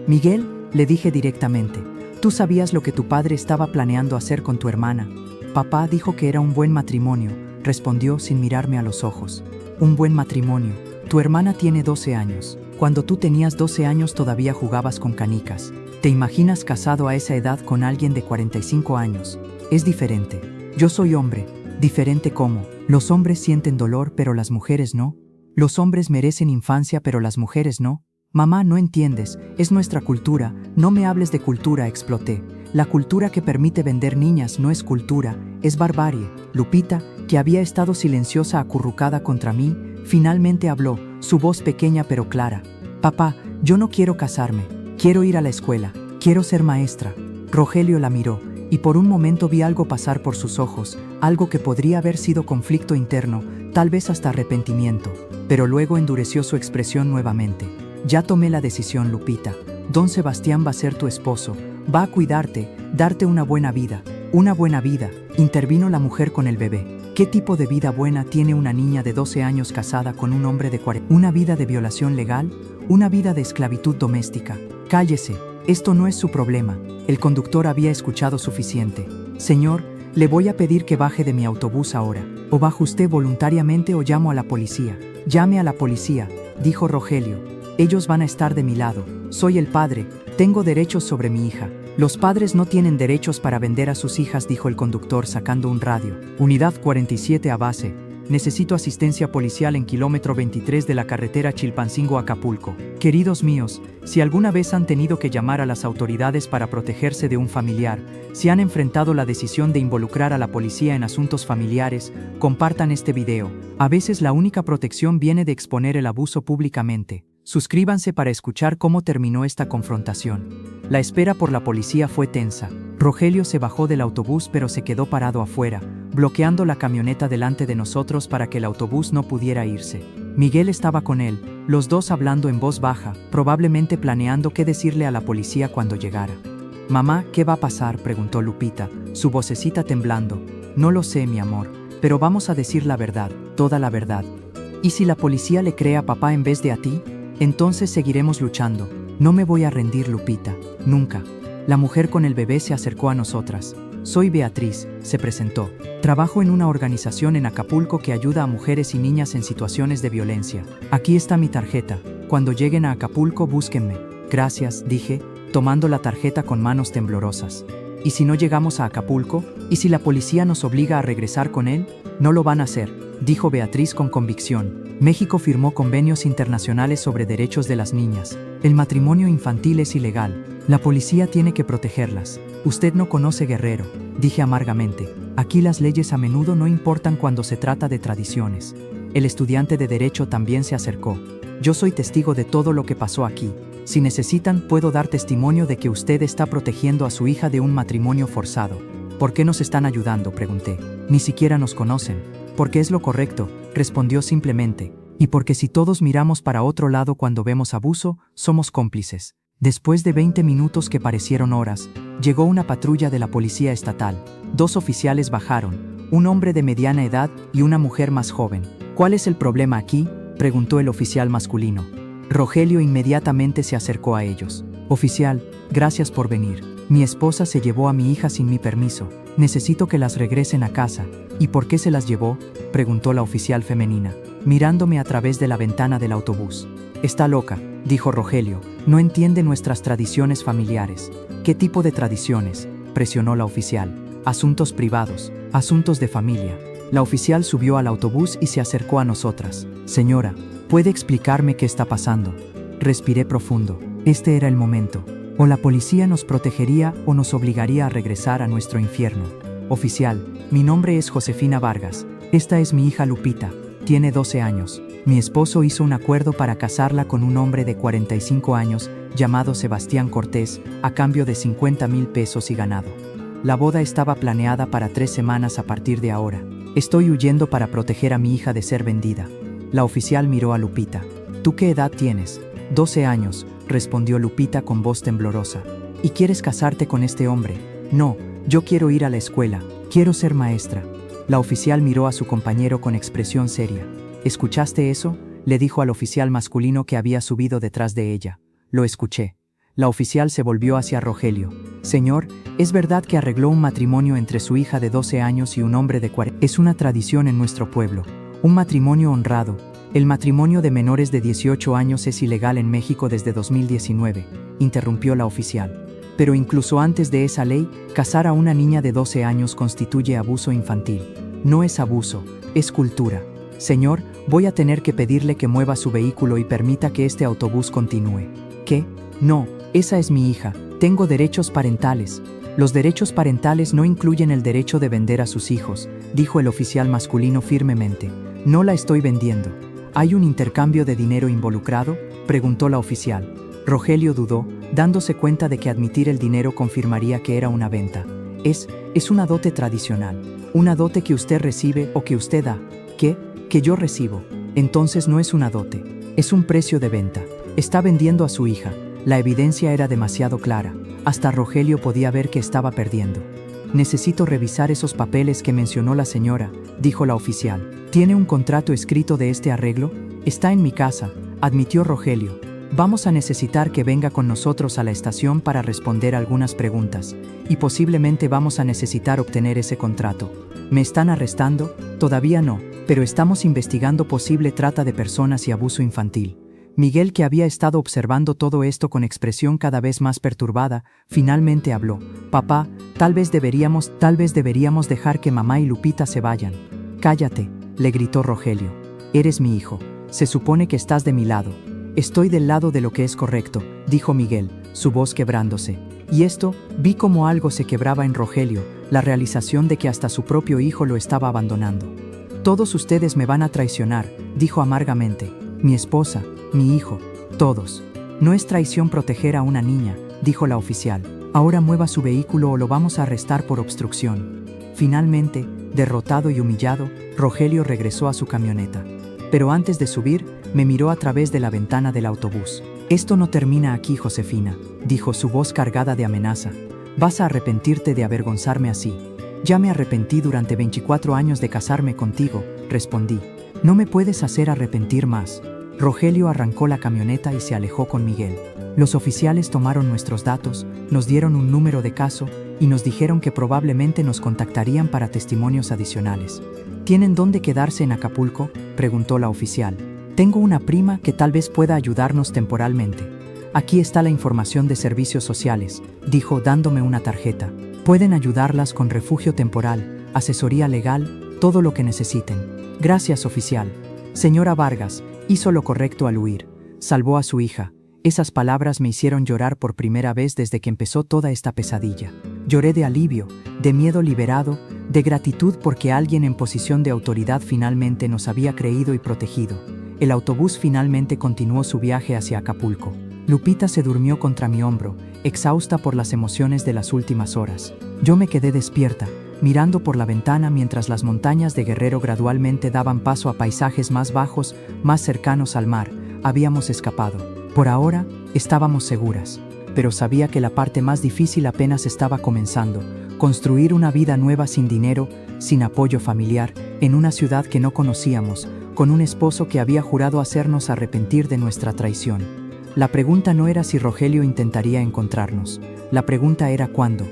Miguel, le dije directamente, tú sabías lo que tu padre estaba planeando hacer con tu hermana. Papá dijo que era un buen matrimonio, respondió sin mirarme a los ojos. Un buen matrimonio. Tu hermana tiene 12 años. Cuando tú tenías 12 años todavía jugabas con canicas. ¿Te imaginas casado a esa edad con alguien de 45 años? Es diferente. Yo soy hombre. ¿Diferente cómo? Los hombres sienten dolor, pero las mujeres no. Los hombres merecen infancia, pero las mujeres no. Mamá, no entiendes, es nuestra cultura. No me hables de cultura, exploté. La cultura que permite vender niñas no es cultura, es barbarie. Lupita, que había estado silenciosa acurrucada contra mí, finalmente habló, su voz pequeña pero clara. Papá, yo no quiero casarme, quiero ir a la escuela, quiero ser maestra. Rogelio la miró, y por un momento vi algo pasar por sus ojos, algo que podría haber sido conflicto interno, tal vez hasta arrepentimiento, pero luego endureció su expresión nuevamente. Ya tomé la decisión, Lupita. Don Sebastián va a ser tu esposo, va a cuidarte, darte una buena vida. Una buena vida, intervino la mujer con el bebé. ¿Qué tipo de vida buena tiene una niña de 12 años casada con un hombre de 40? ¿Una vida de violación legal? ¿Una vida de esclavitud doméstica? Cállese, esto no es su problema. El conductor había escuchado suficiente. Señor, le voy a pedir que baje de mi autobús ahora. O baja usted voluntariamente o llamo a la policía. Llame a la policía, dijo Rogelio. Ellos van a estar de mi lado. Soy el padre, tengo derechos sobre mi hija. Los padres no tienen derechos para vender a sus hijas, dijo el conductor sacando un radio. Unidad 47 a base. Necesito asistencia policial en kilómetro 23 de la carretera Chilpancingo-Acapulco. Queridos míos, si alguna vez han tenido que llamar a las autoridades para protegerse de un familiar, si han enfrentado la decisión de involucrar a la policía en asuntos familiares, compartan este video. A veces la única protección viene de exponer el abuso públicamente. Suscríbanse para escuchar cómo terminó esta confrontación. La espera por la policía fue tensa. Rogelio se bajó del autobús pero se quedó parado afuera, bloqueando la camioneta delante de nosotros para que el autobús no pudiera irse. Miguel estaba con él, los dos hablando en voz baja, probablemente planeando qué decirle a la policía cuando llegara. «Mamá, ¿qué va a pasar?», preguntó Lupita, su vocecita temblando. «No lo sé, mi amor, pero vamos a decir la verdad, toda la verdad. ¿Y si la policía le cree a papá en vez de a ti? Entonces seguiremos luchando. No me voy a rendir, Lupita, nunca». La mujer con el bebé se acercó a nosotras. «Soy Beatriz», se presentó. «Trabajo en una organización en Acapulco que ayuda a mujeres y niñas en situaciones de violencia. Aquí está mi tarjeta. Cuando lleguen a Acapulco, búsquenme». «Gracias», dije, tomando la tarjeta con manos temblorosas. «¿Y si no llegamos a Acapulco? ¿Y si la policía nos obliga a regresar con él?» «No lo van a hacer», dijo Beatriz con convicción. «México firmó convenios internacionales sobre derechos de las niñas. El matrimonio infantil es ilegal. La policía tiene que protegerlas. Usted no conoce Guerrero», dije amargamente. «Aquí las leyes a menudo no importan cuando se trata de tradiciones». El estudiante de Derecho también se acercó. «Yo soy testigo de todo lo que pasó aquí. Si necesitan, puedo dar testimonio de que usted está protegiendo a su hija de un matrimonio forzado». «¿Por qué nos están ayudando?», pregunté. «Ni siquiera nos conocen». «Porque es lo correcto», respondió simplemente. «Y porque si todos miramos para otro lado cuando vemos abuso, somos cómplices». Después de 20 minutos que parecieron horas, llegó una patrulla de la policía estatal. 2 oficiales bajaron, un hombre de mediana edad y una mujer más joven. «¿Cuál es el problema aquí?», preguntó el oficial masculino. Rogelio inmediatamente se acercó a ellos. «Oficial, gracias por venir. Mi esposa se llevó a mi hija sin mi permiso. Necesito que las regresen a casa». «¿Y por qué se las llevó?», preguntó la oficial femenina, mirándome a través de la ventana del autobús. «Está loca», dijo Rogelio. «No entiende nuestras tradiciones familiares». «¿Qué tipo de tradiciones?», presionó la oficial. «Asuntos privados, asuntos de familia». La oficial subió al autobús y se acercó a nosotras. «Señora, ¿puede explicarme qué está pasando?». Respiré profundo. Este era el momento. O la policía nos protegería o nos obligaría a regresar a nuestro infierno. «Oficial, mi nombre es Josefina Vargas. Esta es mi hija Lupita. Tiene 12 años. Mi esposo hizo un acuerdo para casarla con un hombre de 45 años llamado Sebastián Cortés a cambio de 50,000 pesos y ganado. La boda estaba planeada para 3 semanas a partir de ahora. Estoy huyendo para proteger a mi hija de ser vendida». La oficial miró a Lupita. «¿Tú qué edad tienes?». 12 años, respondió Lupita con voz temblorosa. «¿Y quieres casarte con este hombre?». «No, yo quiero ir a la escuela, quiero ser maestra». La oficial miró a su compañero con expresión seria. «¿Escuchaste eso?», le dijo al oficial masculino que había subido detrás de ella. «Lo escuché». La oficial se volvió hacia Rogelio. «Señor, ¿es verdad que arregló un matrimonio entre su hija de 12 años y un hombre de 40? Es una tradición en nuestro pueblo. Un matrimonio honrado. El matrimonio de menores de 18 años es ilegal en México desde 2019, interrumpió la oficial. Pero incluso antes de esa ley, casar a una niña de 12 años constituye abuso infantil. No es abuso, es cultura. Señor, voy a tener que pedirle que mueva su vehículo y permita que este autobús continúe». «¿Qué? No, esa es mi hija. Tengo derechos parentales». «Los derechos parentales no incluyen el derecho de vender a sus hijos», dijo el oficial masculino firmemente. «No la estoy vendiendo». «¿Hay un intercambio de dinero involucrado?», preguntó la oficial. Rogelio dudó, dándose cuenta de que admitir el dinero confirmaría que era una venta. Es una dote tradicional. Una dote que usted recibe o que usted da». «¿Qué? ¿Que yo recibo?». «Entonces no es una dote. Es un precio de venta. Está vendiendo a su hija». La evidencia era demasiado clara. Hasta Rogelio podía ver que estaba perdiendo. Necesito revisar esos papeles que mencionó la señora, dijo la oficial. ¿Tiene un contrato escrito de este arreglo? Está en mi casa, admitió Rogelio. Vamos a necesitar que venga con nosotros a la estación para responder algunas preguntas, y posiblemente vamos a necesitar obtener ese contrato. ¿Me están arrestando? Todavía no, pero estamos investigando posible trata de personas y abuso infantil. Miguel, que había estado observando todo esto con expresión cada vez más perturbada, finalmente habló. Papá, tal vez deberíamos dejar que mamá y Lupita se vayan. Cállate, le gritó Rogelio. Eres mi hijo. Se supone que estás de mi lado. Estoy del lado de lo que es correcto, dijo Miguel, su voz quebrándose. Y esto, vi como algo se quebraba en Rogelio, la realización de que hasta su propio hijo lo estaba abandonando. Todos ustedes me van a traicionar, dijo amargamente. Mi esposa, mi hijo, todos. No es traición proteger a una niña, dijo la oficial. Ahora mueva su vehículo o lo vamos a arrestar por obstrucción. Finalmente, derrotado y humillado, Rogelio regresó a su camioneta. Pero antes de subir, me miró a través de la ventana del autobús. Esto no termina aquí, Josefina, dijo, su voz cargada de amenaza. Vas a arrepentirte de avergonzarme así. Ya me arrepentí durante 24 años de casarme contigo, respondí. No me puedes hacer arrepentir más. Rogelio arrancó la camioneta y se alejó con Miguel. Los oficiales tomaron nuestros datos, nos dieron un número de caso y nos dijeron que probablemente nos contactarían para testimonios adicionales. ¿Tienen dónde quedarse en Acapulco?, preguntó la oficial. Tengo una prima que tal vez pueda ayudarnos temporalmente. Aquí está la información de servicios sociales, dijo dándome una tarjeta. Pueden ayudarlas con refugio temporal, asesoría legal, todo lo que necesiten. Gracias, oficial. Señora Vargas, hizo lo correcto al huir. Salvó a su hija. Esas palabras me hicieron llorar por primera vez desde que empezó toda esta pesadilla. Lloré de alivio, de miedo liberado, de gratitud porque alguien en posición de autoridad finalmente nos había creído y protegido. El autobús finalmente continuó su viaje hacia Acapulco. Lupita se durmió contra mi hombro, exhausta por las emociones de las últimas horas. Yo me quedé despierta, mirando por la ventana mientras las montañas de Guerrero gradualmente daban paso a paisajes más bajos, más cercanos al mar. Habíamos escapado. Por ahora, estábamos seguras. Pero sabía que la parte más difícil apenas estaba comenzando. Construir una vida nueva sin dinero, sin apoyo familiar, en una ciudad que no conocíamos, con un esposo que había jurado hacernos arrepentir de nuestra traición. La pregunta no era si Rogelio intentaría encontrarnos. La pregunta era cuándo.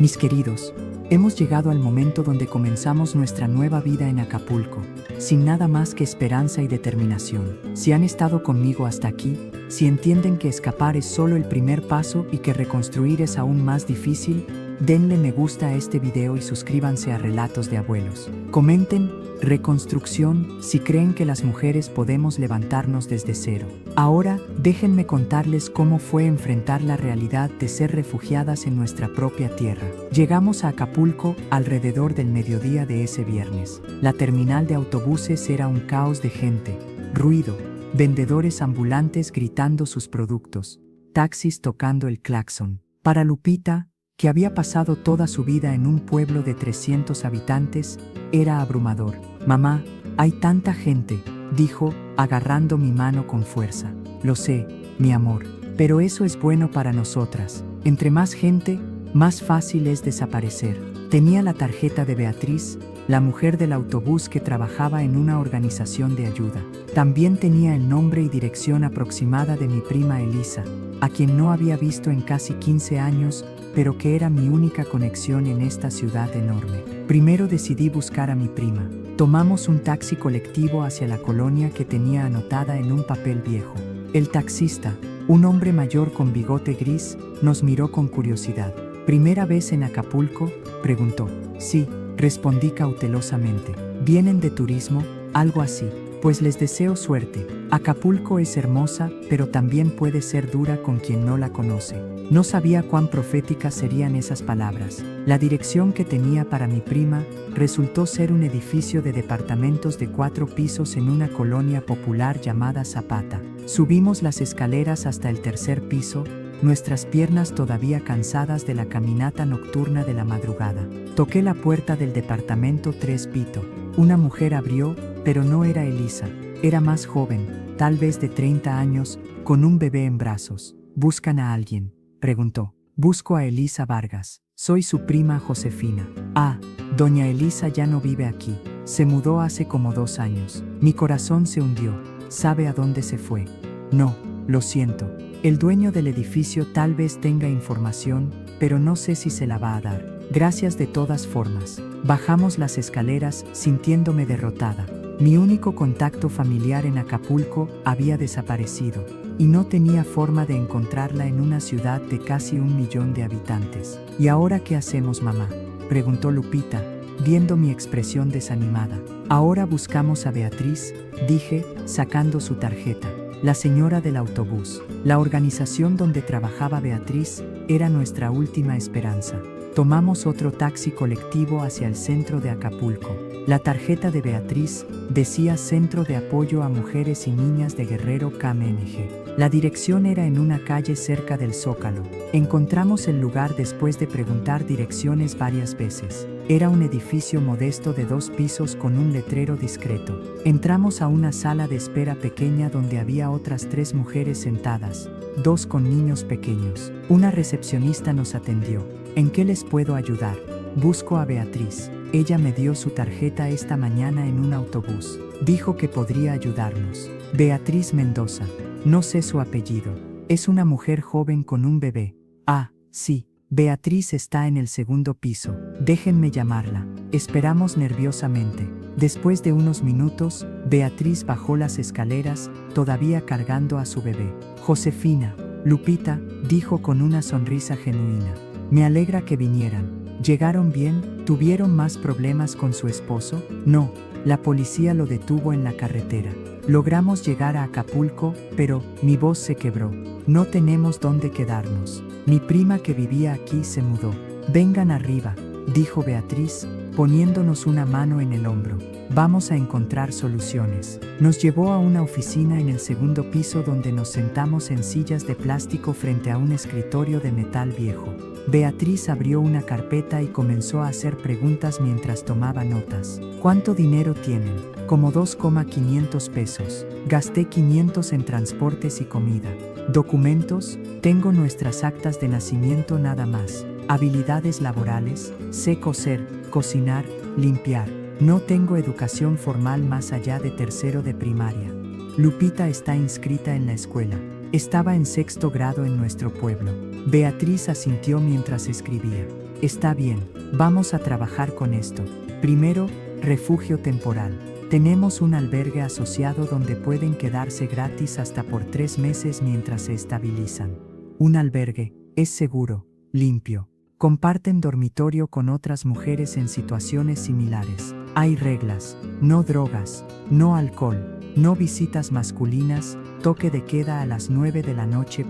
Mis queridos, hemos llegado al momento donde comenzamos nuestra nueva vida en Acapulco, sin nada más que esperanza y determinación. Si han estado conmigo hasta aquí, si entienden que escapar es solo el primer paso y que reconstruir es aún más difícil, denle me gusta a este video y suscríbanse a Relatos de Abuelos. Comenten reconstrucción si creen que las mujeres podemos levantarnos desde cero. Ahora, déjenme contarles cómo fue enfrentar la realidad de ser refugiadas en nuestra propia tierra. Llegamos a Acapulco alrededor del mediodía de ese viernes. La terminal de autobuses era un caos de gente, ruido, vendedores ambulantes gritando sus productos, taxis tocando el claxon. Para Lupita, que había pasado toda su vida en un pueblo de 300 habitantes, era abrumador. Mamá, hay tanta gente, dijo, agarrando mi mano con fuerza. Lo sé, mi amor, pero eso es bueno para nosotras. Entre más gente, más fácil es desaparecer. Tenía la tarjeta de Beatriz, la mujer del autobús que trabajaba en una organización de ayuda. También tenía el nombre y dirección aproximada de mi prima Elisa, a quien no había visto en casi 15 años, pero que era mi única conexión en esta ciudad enorme. Primero decidí buscar a mi prima. Tomamos un taxi colectivo hacia la colonia que tenía anotada en un papel viejo. El taxista, un hombre mayor con bigote gris, nos miró con curiosidad. ¿Primera vez en Acapulco?, preguntó. Sí, respondí cautelosamente. ¿Vienen de turismo? Algo así. Pues les deseo suerte. Acapulco es hermosa, pero también puede ser dura con quien no la conoce. No sabía cuán proféticas serían esas palabras. La dirección que tenía para mi prima resultó ser un edificio de departamentos de 4 pisos en una colonia popular llamada Zapata. Subimos las escaleras hasta el 3er piso, nuestras piernas todavía cansadas de la caminata nocturna de la madrugada. Toqué la puerta del departamento 3 Pito. Una mujer abrió, pero no era Elisa. Era más joven, tal vez de 30 años, con un bebé en brazos. ¿Buscan a alguien?, preguntó. Busco a Elisa Vargas. Soy su prima Josefina. Ah, doña Elisa ya no vive aquí. Se mudó hace como 2 años. Mi corazón se hundió. ¿Sabe a dónde se fue? No, lo siento. El dueño del edificio tal vez tenga información, pero no sé si se la va a dar. Gracias de todas formas. Bajamos las escaleras sintiéndome derrotada. Mi único contacto familiar en Acapulco había desaparecido, y no tenía forma de encontrarla en una ciudad de casi 1 millón de habitantes. ¿Y ahora qué hacemos, mamá?, preguntó Lupita, viendo mi expresión desanimada. Ahora buscamos a Beatriz, dije, sacando su tarjeta. La señora del autobús. La organización donde trabajaba Beatriz era nuestra última esperanza. Tomamos otro taxi colectivo hacia el centro de Acapulco. La tarjeta de Beatriz decía Centro de Apoyo a Mujeres y Niñas de Guerrero KMNG. La dirección era en una calle cerca del Zócalo. Encontramos el lugar después de preguntar direcciones varias veces. Era un edificio modesto de 2 pisos con un letrero discreto. Entramos a una sala de espera pequeña donde había otras 3 mujeres sentadas, 2 con niños pequeños. Una recepcionista nos atendió. ¿En qué les puedo ayudar? Busco a Beatriz. Ella me dio su tarjeta esta mañana en un autobús. Dijo que podría ayudarnos. Beatriz Mendoza. No sé su apellido. Es una mujer joven con un bebé. Ah, sí. Beatriz está en el 2º piso. Déjenme llamarla. Esperamos nerviosamente. Después de unos minutos, Beatriz bajó las escaleras, todavía cargando a su bebé. Josefina, Lupita, dijo con una sonrisa genuina. Me alegra que vinieran. ¿Llegaron bien? ¿Tuvieron más problemas con su esposo? No, la policía lo detuvo en la carretera. Logramos llegar a Acapulco, pero mi voz se quebró. No tenemos dónde quedarnos. Mi prima que vivía aquí se mudó. Vengan arriba, dijo Beatriz, poniéndonos una mano en el hombro. Vamos a encontrar soluciones. Nos llevó a una oficina en el 2º piso donde nos sentamos en sillas de plástico frente a un escritorio de metal viejo. Beatriz abrió una carpeta y comenzó a hacer preguntas mientras tomaba notas. ¿Cuánto dinero tienen? Como 2,500 pesos. Gasté 500 en transportes y comida. ¿Documentos? Tengo nuestras actas de nacimiento nada más. ¿Habilidades laborales? Sé coser, cocinar, limpiar. No tengo educación formal más allá de 3º de primaria. Lupita está inscrita en la escuela. Estaba en 6º grado en nuestro pueblo. Beatriz asintió mientras escribía. Está bien, vamos a trabajar con esto. Primero, refugio temporal. Tenemos un albergue asociado donde pueden quedarse gratis hasta por 3 meses mientras se estabilizan. Un albergue es seguro, limpio. Comparten dormitorio con otras mujeres en situaciones similares. Hay reglas, no drogas, no alcohol, no visitas masculinas, toque de queda a las 9 de la noche.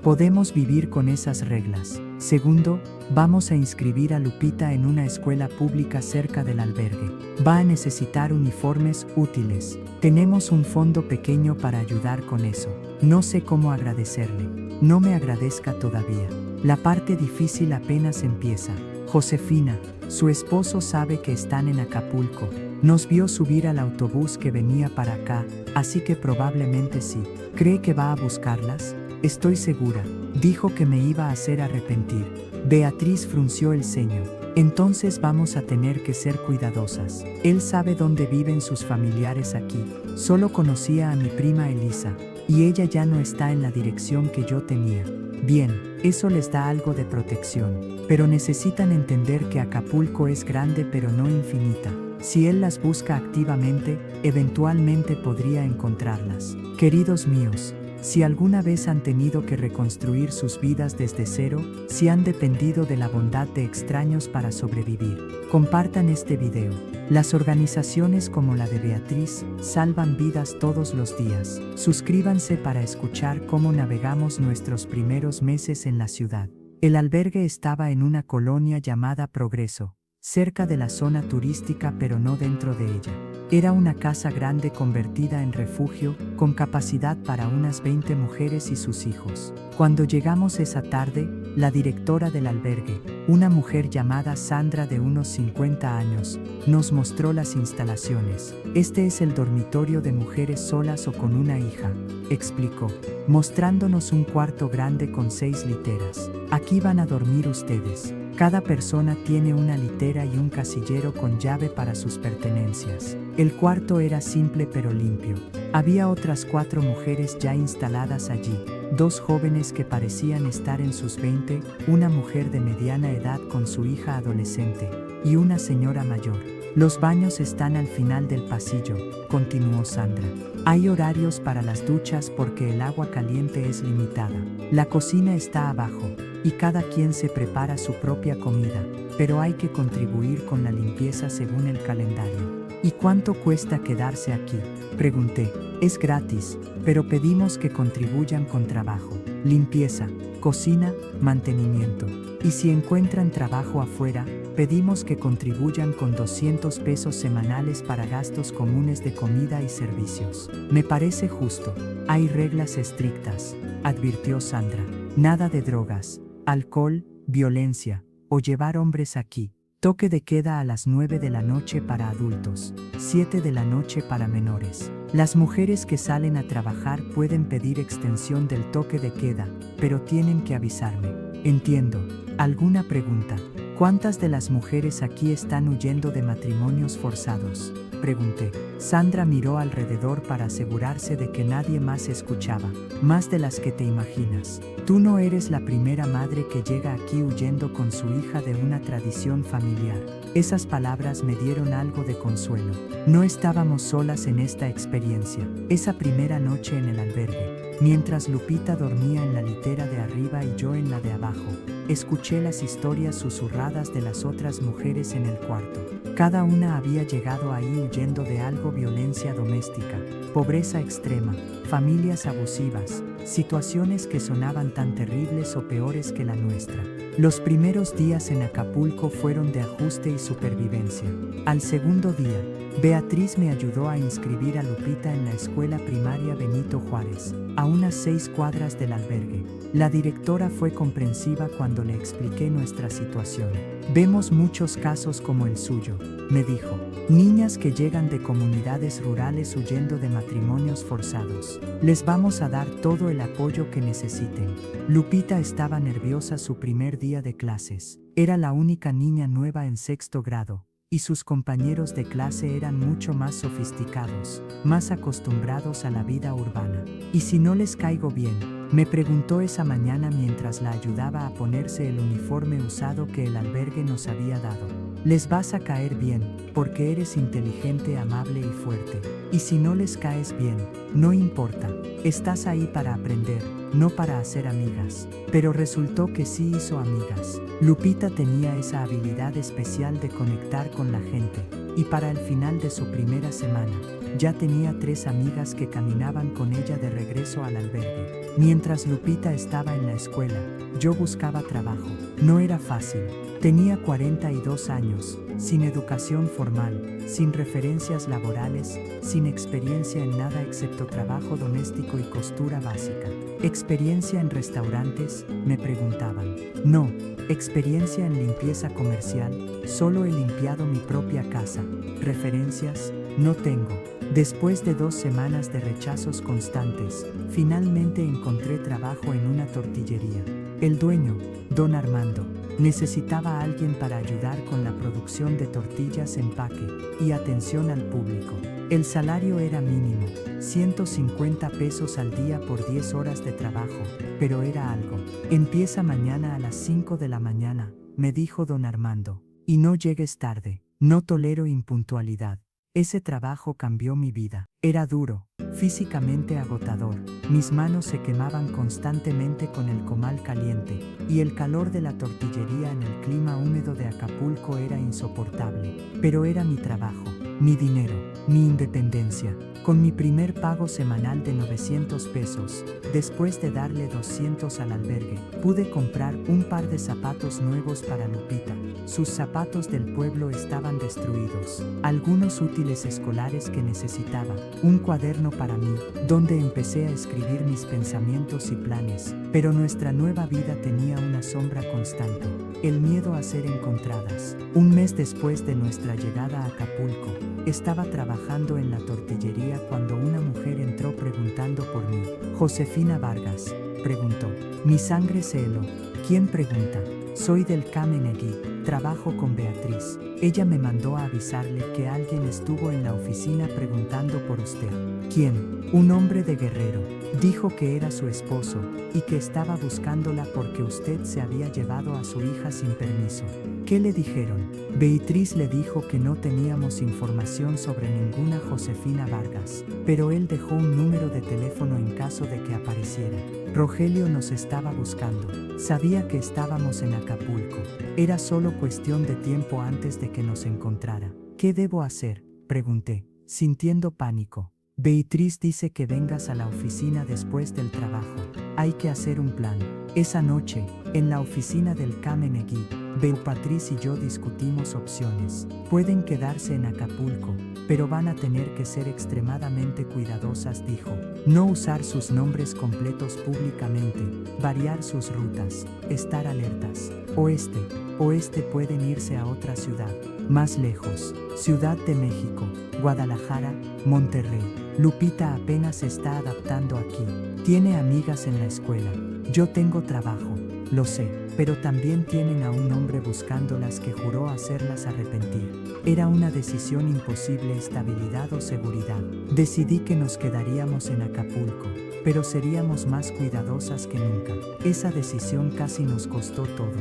Podemos vivir con esas reglas. Segundo, vamos a inscribir a Lupita en una escuela pública cerca del albergue. Va a necesitar uniformes útiles. Tenemos un fondo pequeño para ayudar con eso. No sé cómo agradecerle. No me agradezca todavía. La parte difícil apenas empieza. Josefina, su esposo sabe que están en Acapulco. Nos vio subir al autobús que venía para acá, así que probablemente sí. ¿Cree que va a buscarlas? Estoy segura. Dijo que me iba a hacer arrepentir. Beatriz frunció el ceño. Entonces vamos a tener que ser cuidadosas. Él sabe dónde viven sus familiares aquí. Solo conocía a mi prima Elisa, y ella ya no está en la dirección que yo tenía. Bien, eso les da algo de protección, pero necesitan entender que Acapulco es grande pero no infinita. Si él las busca activamente, eventualmente podría encontrarlas. Queridos míos, si alguna vez han tenido que reconstruir sus vidas desde cero, si han dependido de la bondad de extraños para sobrevivir, compartan este video. Las organizaciones como la de Beatriz salvan vidas todos los días. Suscríbanse para escuchar cómo navegamos nuestros primeros meses en la ciudad. El albergue estaba en una colonia llamada Progreso, cerca de la zona turística pero no dentro de ella. Era una casa grande convertida en refugio, con capacidad para unas 20 mujeres y sus hijos. Cuando llegamos esa tarde, la directora del albergue, una mujer llamada Sandra de unos 50 años, nos mostró las instalaciones. Este es el dormitorio de mujeres solas o con una hija, explicó, mostrándonos un cuarto grande con 6 literas. Aquí van a dormir ustedes. Cada persona tiene una litera y un casillero con llave para sus pertenencias. El cuarto era simple pero limpio. Había otras 4 mujeres ya instaladas allí, 2 jóvenes que parecían estar en sus 20, una mujer de mediana edad con su hija adolescente, y una señora mayor. Los baños están al final del pasillo, continuó Sandra. Hay horarios para las duchas porque el agua caliente es limitada. La cocina está abajo, y cada quien se prepara su propia comida, pero hay que contribuir con la limpieza según el calendario. ¿Y cuánto cuesta quedarse aquí?, pregunté. Es gratis, pero pedimos que contribuyan con trabajo, limpieza, cocina, mantenimiento. Y si encuentran trabajo afuera, pedimos que contribuyan con 200 pesos semanales para gastos comunes de comida y servicios. Me parece justo. Hay reglas estrictas, advirtió Sandra. Nada de drogas, alcohol, violencia, o llevar hombres aquí. Toque de queda a las 9 de la noche para adultos, 7 de la noche para menores. Las mujeres que salen a trabajar pueden pedir extensión del toque de queda, pero tienen que avisarme. Entiendo. ¿Alguna pregunta? ¿Cuántas de las mujeres aquí están huyendo de matrimonios forzados?, pregunté. Sandra miró alrededor para asegurarse de que nadie más escuchaba. Más de las que te imaginas. Tú no eres la primera madre que llega aquí huyendo con su hija de una tradición familiar. Esas palabras me dieron algo de consuelo. No estábamos solas en esta experiencia. Esa primera noche en el albergue, mientras Lupita dormía en la litera de arriba y yo en la de abajo, escuché las historias susurradas de las otras mujeres en el cuarto. Cada una había llegado ahí huyendo de algo: violencia doméstica, pobreza extrema, familias abusivas, situaciones que sonaban tan terribles o peores que la nuestra. Los primeros días en Acapulco fueron de ajuste y supervivencia. Al segundo día, Beatriz me ayudó a inscribir a Lupita en la escuela primaria Benito Juárez, a unas 6 cuadras del albergue. La directora fue comprensiva cuando le expliqué nuestra situación. Vemos muchos casos como el suyo, me dijo. Niñas que llegan de comunidades rurales huyendo de matrimonios forzados. Les vamos a dar todo el apoyo que necesiten. Lupita estaba nerviosa su primer día de clases. Era la única niña nueva en 6º grado. Y sus compañeros de clase eran mucho más sofisticados, más acostumbrados a la vida urbana. ¿Y si no les caigo bien?, me preguntó esa mañana mientras la ayudaba a ponerse el uniforme usado que el albergue nos había dado. Les vas a caer bien, porque eres inteligente, amable y fuerte. Y si no les caes bien, no importa, estás ahí para aprender, no para hacer amigas. Pero resultó que sí hizo amigas. Lupita tenía esa habilidad especial de conectar con la gente, y para el final de su primera semana, ya tenía 3 amigas que caminaban con ella de regreso al albergue. Mientras Lupita estaba en la escuela, yo buscaba trabajo. No era fácil. Tenía 42 años, sin educación formal, sin referencias laborales, sin experiencia en nada excepto trabajo doméstico y costura básica. ¿Experiencia en restaurantes?, me preguntaban. No. ¿Experiencia en limpieza comercial? Solo he limpiado mi propia casa. ¿Referencias? No tengo. Después de 2 semanas de rechazos constantes, finalmente encontré trabajo en una tortillería. El dueño, don Armando, necesitaba a alguien para ayudar con la producción de tortillas, empaque y atención al público. El salario era mínimo, 150 pesos al día por 10 horas de trabajo, pero era algo. Empieza mañana a las 5 de la mañana, me dijo don Armando, y no llegues tarde. No tolero impuntualidad. Ese trabajo cambió mi vida. Era duro, físicamente agotador. Mis manos se quemaban constantemente con el comal caliente, y el calor de la tortillería en el clima húmedo de Acapulco era insoportable. Pero era mi trabajo, mi dinero, mi independencia. Con mi primer pago semanal de 900 pesos, después de darle 200 al albergue, pude comprar un par de zapatos nuevos para Lupita. Sus zapatos del pueblo estaban destruidos, algunos útiles escolares que necesitaba, un cuaderno para mí, donde empecé a escribir mis pensamientos y planes. Pero nuestra nueva vida tenía una sombra constante, el miedo a ser encontradas. Un mes después de nuestra llegada a Acapulco, estaba trabajando en la tortillería cuando una mujer entró preguntando por mí. Josefina Vargas, preguntó. Mi sangre se heló. ¿Quién pregunta? soy del Kamenegi, trabajo con Beatriz. Ella me mandó a avisarle que alguien estuvo en la oficina preguntando por usted. ¿Quién? Un hombre de Guerrero. Dijo que era su esposo y que estaba buscándola porque usted se había llevado a su hija sin permiso. ¿Qué le dijeron? Beatriz le dijo que no teníamos información sobre ninguna Josefina Vargas, pero él dejó un número de teléfono en caso de que apareciera. Rogelio nos estaba buscando. Sabía que estábamos en Acapulco. Era solo cuestión de tiempo antes de que nos encontrara. ¿Qué debo hacer?, pregunté, sintiendo pánico. Beatriz dice que vengas a la oficina después del trabajo. Hay que hacer un plan. Esa noche, en la oficina del Kamenegi, Beatriz y yo discutimos opciones. Pueden quedarse en Acapulco, pero van a tener que ser extremadamente cuidadosas, dijo. No usar sus nombres completos públicamente, variar sus rutas, estar alertas. Oeste pueden irse a otra ciudad, más lejos, Ciudad de México, Guadalajara, Monterrey. Lupita apenas se está adaptando aquí. Tiene amigas en la escuela. Yo tengo trabajo, lo sé, pero también tienen a un hombre buscándolas que juró hacerlas arrepentir. Era una decisión imposible, estabilidad o seguridad. Decidí que nos quedaríamos en Acapulco, pero seríamos más cuidadosas que nunca. Esa decisión casi nos costó todo.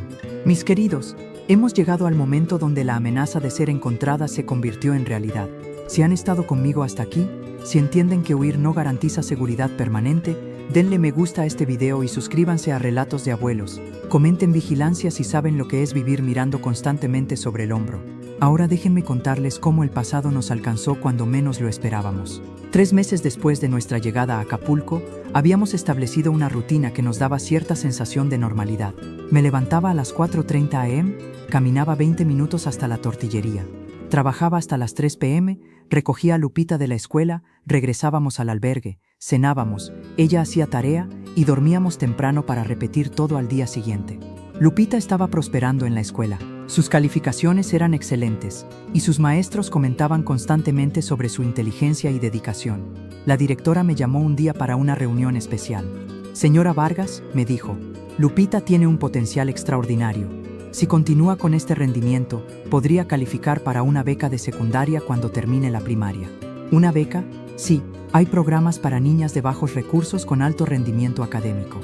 Mis queridos, hemos llegado al momento donde la amenaza de ser encontrada se convirtió en realidad. Si han estado conmigo hasta aquí, si entienden que huir no garantiza seguridad permanente, denle me gusta a este video y suscríbanse a Relatos de Abuelos. Comenten vigilancia si saben lo que es vivir mirando constantemente sobre el hombro. Ahora déjenme contarles cómo el pasado nos alcanzó cuando menos lo esperábamos. 3 meses después de nuestra llegada a Acapulco, habíamos establecido una rutina que nos daba cierta sensación de normalidad. Me levantaba a las 4:30 am, caminaba 20 minutos hasta la tortillería. Trabajaba hasta las 3 p.m., recogía a Lupita de la escuela, regresábamos al albergue, cenábamos, ella hacía tarea y dormíamos temprano para repetir todo al día siguiente. Lupita estaba prosperando en la escuela. Sus calificaciones eran excelentes y sus maestros comentaban constantemente sobre su inteligencia y dedicación. La directora me llamó un día para una reunión especial. Señora Vargas, me dijo, Lupita tiene un potencial extraordinario. Si continúa con este rendimiento, podría calificar para una beca de secundaria cuando termine la primaria. ¿Una beca? Sí, hay programas para niñas de bajos recursos con alto rendimiento académico.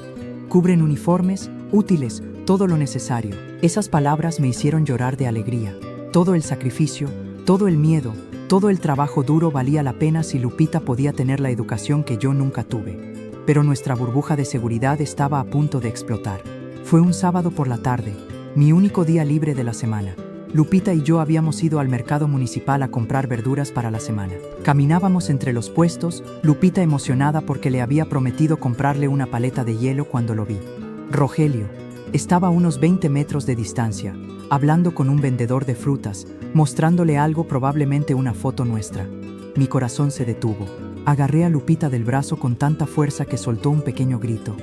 Cubren uniformes, útiles, todo lo necesario. Esas palabras me hicieron llorar de alegría. Todo el sacrificio, todo el miedo, todo el trabajo duro valía la pena si Lupita podía tener la educación que yo nunca tuve. Pero nuestra burbuja de seguridad estaba a punto de explotar. Fue un sábado por la tarde, mi único día libre de la semana. Lupita y yo habíamos ido al mercado municipal a comprar verduras para la semana. Caminábamos entre los puestos, Lupita emocionada porque le había prometido comprarle una paleta de hielo cuando lo vi. Rogelio estaba a unos 20 metros de distancia, hablando con un vendedor de frutas, mostrándole algo, probablemente una foto nuestra. Mi corazón se detuvo. Agarré a Lupita del brazo con tanta fuerza que soltó un pequeño grito.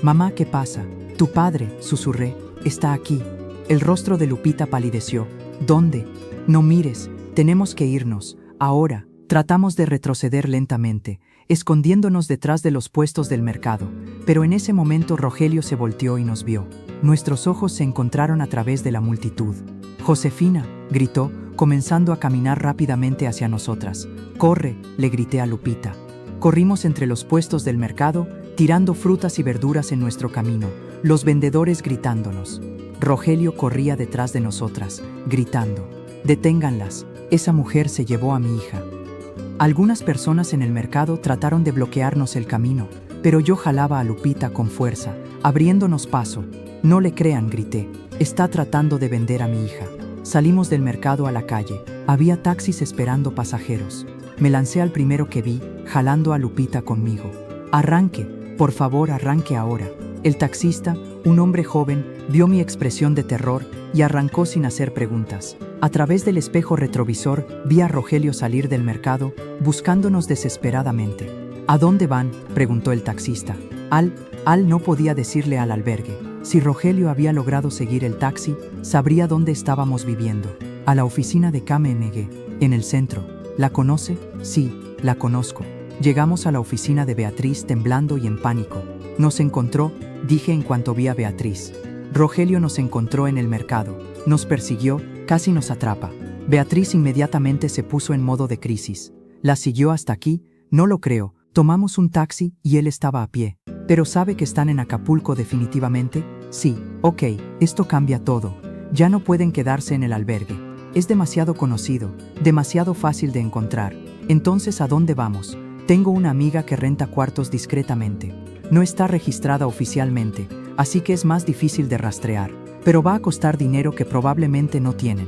«Mamá, ¿qué pasa?» «Tu padre», susurré, «está aquí». El rostro de Lupita palideció. «¿Dónde?» «No mires, tenemos que irnos, ahora». Tratamos de retroceder lentamente, escondiéndonos detrás de los puestos del mercado, pero en ese momento Rogelio se volteó y nos vio. Nuestros ojos se encontraron a través de la multitud. «Josefina», gritó, comenzando a caminar rápidamente hacia nosotras. «Corre», le grité a Lupita. Corrimos entre los puestos del mercado, tirando frutas y verduras en nuestro camino, los vendedores gritándonos. Rogelio corría detrás de nosotras, gritando: «Deténganlas, esa mujer se llevó a mi hija». Algunas personas en el mercado trataron de bloquearnos el camino, pero yo jalaba a Lupita con fuerza, abriéndonos paso. «No le crean», grité, «está tratando de vender a mi hija». Salimos del mercado a la calle. Había taxis esperando pasajeros. Me lancé al primero que vi, jalando a Lupita conmigo. «Arranque, por favor, arranque ahora». El taxista, un hombre joven, vio mi expresión de terror y arrancó sin hacer preguntas. A través del espejo retrovisor vi a Rogelio salir del mercado, buscándonos desesperadamente. «¿A dónde van?», preguntó el taxista. Al no podía decirle al albergue. Si Rogelio había logrado seguir el taxi, sabría dónde estábamos viviendo. «A la oficina de Kamenegi, en el centro». «¿La conoce?» «Sí, la conozco». Llegamos a la oficina de Beatriz temblando y en pánico. «Nos encontró», dije en cuanto vi a Beatriz. Rogelio nos encontró en el mercado, nos persiguió, casi nos atrapa. Beatriz inmediatamente se puso en modo de crisis. La siguió hasta aquí, no lo creo. Tomamos un taxi y él estaba a pie. ¿Pero sabe que están en Acapulco definitivamente? Sí, ok, esto cambia todo. Ya no pueden quedarse en el albergue. Es demasiado conocido, demasiado fácil de encontrar. Entonces, ¿a dónde vamos? Tengo una amiga que renta cuartos discretamente. No está registrada oficialmente, así que es más difícil de rastrear. Pero va a costar dinero que probablemente no tienen.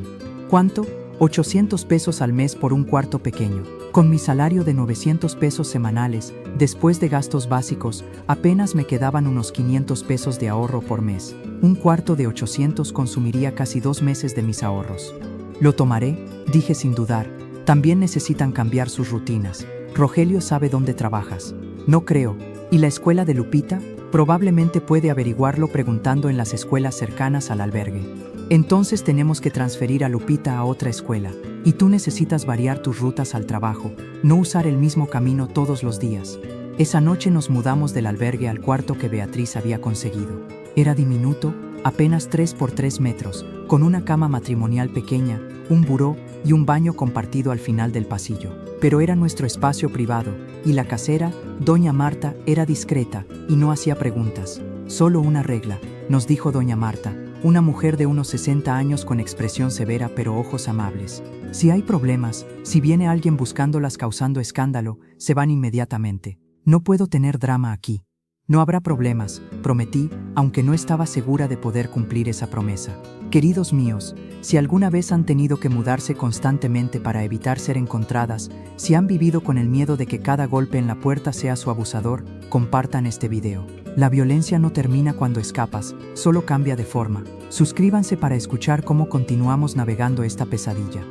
¿Cuánto? 800 pesos al mes por un cuarto pequeño. Con mi salario de 900 pesos semanales, después de gastos básicos, apenas me quedaban unos 500 pesos de ahorro por mes. Un cuarto de 800 consumiría casi 2 meses de mis ahorros. Lo tomaré, dije sin dudar. También necesitan cambiar sus rutinas. Rogelio sabe dónde trabajas. No creo. ¿Y la escuela de Lupita? Probablemente puede averiguarlo preguntando en las escuelas cercanas al albergue. Entonces tenemos que transferir a Lupita a otra escuela. Y tú necesitas variar tus rutas al trabajo, no usar el mismo camino todos los días. Esa noche nos mudamos del albergue al cuarto que Beatriz había conseguido. Era diminuto, apenas 3 por 3 metros, con una cama matrimonial pequeña, un buró y un baño compartido al final del pasillo. Pero era nuestro espacio privado, y la casera, doña Marta, era discreta y no hacía preguntas. Solo una regla, nos dijo doña Marta, una mujer de unos 60 años con expresión severa pero ojos amables. Si hay problemas, si viene alguien buscándolas causando escándalo, se van inmediatamente. No puedo tener drama aquí. No habrá problemas, prometí, aunque no estaba segura de poder cumplir esa promesa. Queridos míos, si alguna vez han tenido que mudarse constantemente para evitar ser encontradas, si han vivido con el miedo de que cada golpe en la puerta sea su abusador, compartan este video. La violencia no termina cuando escapas, solo cambia de forma. Suscríbanse para escuchar cómo continuamos navegando esta pesadilla.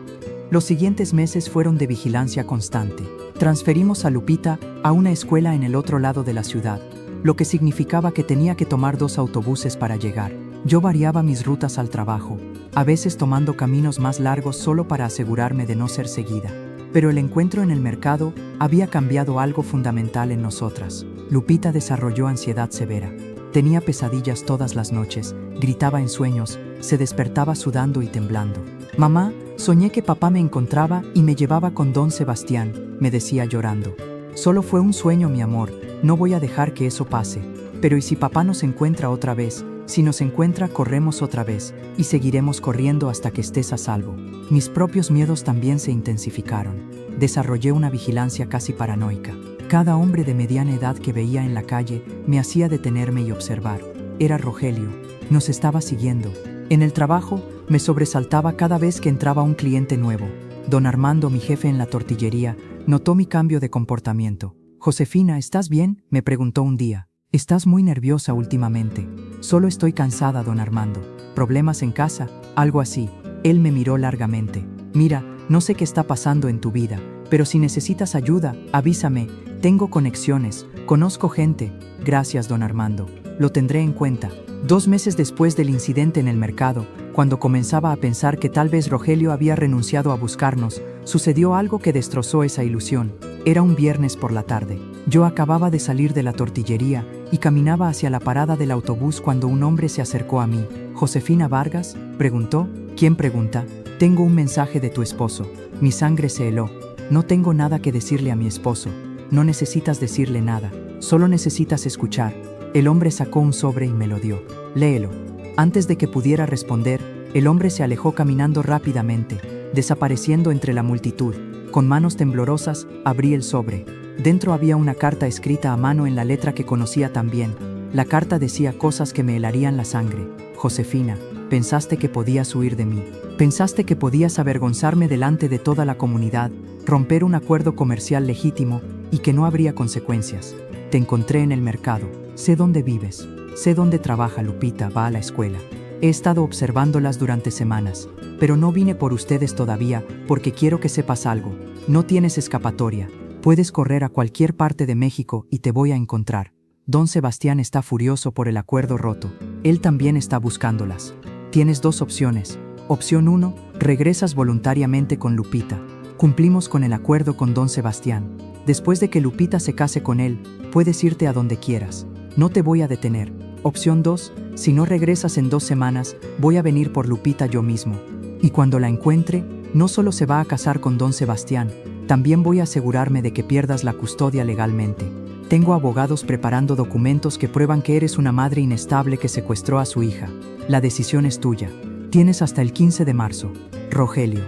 Los siguientes meses fueron de vigilancia constante. Transferimos a Lupita a una escuela en el otro lado de la ciudad, lo que significaba que tenía que tomar 2 autobuses para llegar. Yo variaba mis rutas al trabajo, a veces tomando caminos más largos solo para asegurarme de no ser seguida. Pero el encuentro en el mercado había cambiado algo fundamental en nosotras. Lupita desarrolló ansiedad severa. Tenía pesadillas todas las noches, gritaba en sueños, se despertaba sudando y temblando. Mamá, soñé que papá me encontraba y me llevaba con don Sebastián, me decía llorando. Solo fue un sueño, mi amor, no voy a dejar que eso pase. Pero ¿y si papá nos encuentra otra vez? Si nos encuentra, corremos otra vez, y seguiremos corriendo hasta que estés a salvo. Mis propios miedos también se intensificaron. Desarrollé una vigilancia casi paranoica. Cada hombre de mediana edad que veía en la calle me hacía detenerme y observar. Era Rogelio. Nos estaba siguiendo. En el trabajo, me sobresaltaba cada vez que entraba un cliente nuevo. Don Armando, mi jefe en la tortillería, notó mi cambio de comportamiento. Josefina, ¿estás bien?, me preguntó un día. Estás muy nerviosa últimamente. Solo estoy cansada, don Armando. ¿Problemas en casa? Algo así. Él me miró largamente. Mira, no sé qué está pasando en tu vida, pero si necesitas ayuda, avísame. Tengo conexiones, conozco gente. Gracias, don Armando. Lo tendré en cuenta. 2 meses después del incidente en el mercado, cuando comenzaba a pensar que tal vez Rogelio había renunciado a buscarnos, sucedió algo que destrozó esa ilusión. Era un viernes por la tarde. Yo acababa de salir de la tortillería y caminaba hacia la parada del autobús cuando un hombre se acercó a mí. ¿Josefina Vargas?, preguntó. ¿Quién pregunta? Tengo un mensaje de tu esposo. Mi sangre se heló. No tengo nada que decirle a mi esposo. No necesitas decirle nada. Solo necesitas escuchar. El hombre sacó un sobre y me lo dio. Léelo. Antes de que pudiera responder, el hombre se alejó caminando rápidamente, desapareciendo entre la multitud. Con manos temblorosas, abrí el sobre. Dentro había una carta escrita a mano en la letra que conocía tan bien. La carta decía cosas que me helarían la sangre. Josefina, pensaste que podías huir de mí. Pensaste que podías avergonzarme delante de toda la comunidad, romper un acuerdo comercial legítimo y que no habría consecuencias. Te encontré en el mercado. Sé dónde vives. Sé dónde trabaja Lupita, va a la escuela. He estado observándolas durante semanas, pero no vine por ustedes todavía porque quiero que sepas algo. No tienes escapatoria. Puedes correr a cualquier parte de México y te voy a encontrar. Don Sebastián está furioso por el acuerdo roto. Él también está buscándolas. Tienes 2 opciones. Opción 1, regresas voluntariamente con Lupita. Cumplimos con el acuerdo con don Sebastián. Después de que Lupita se case con él, puedes irte a donde quieras. No te voy a detener. Opción 2, Si no regresas en 2 semanas, voy a venir por Lupita yo mismo. Y cuando la encuentre, no solo se va a casar con don Sebastián, también voy a asegurarme de que pierdas la custodia legalmente. Tengo abogados preparando documentos que prueban que eres una madre inestable que secuestró a su hija. La decisión es tuya. Tienes hasta el 15 de marzo. Rogelio.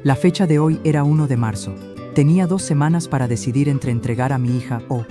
La fecha de hoy era 1 de marzo. Tenía 2 semanas para decidir entre entregar a mi hija o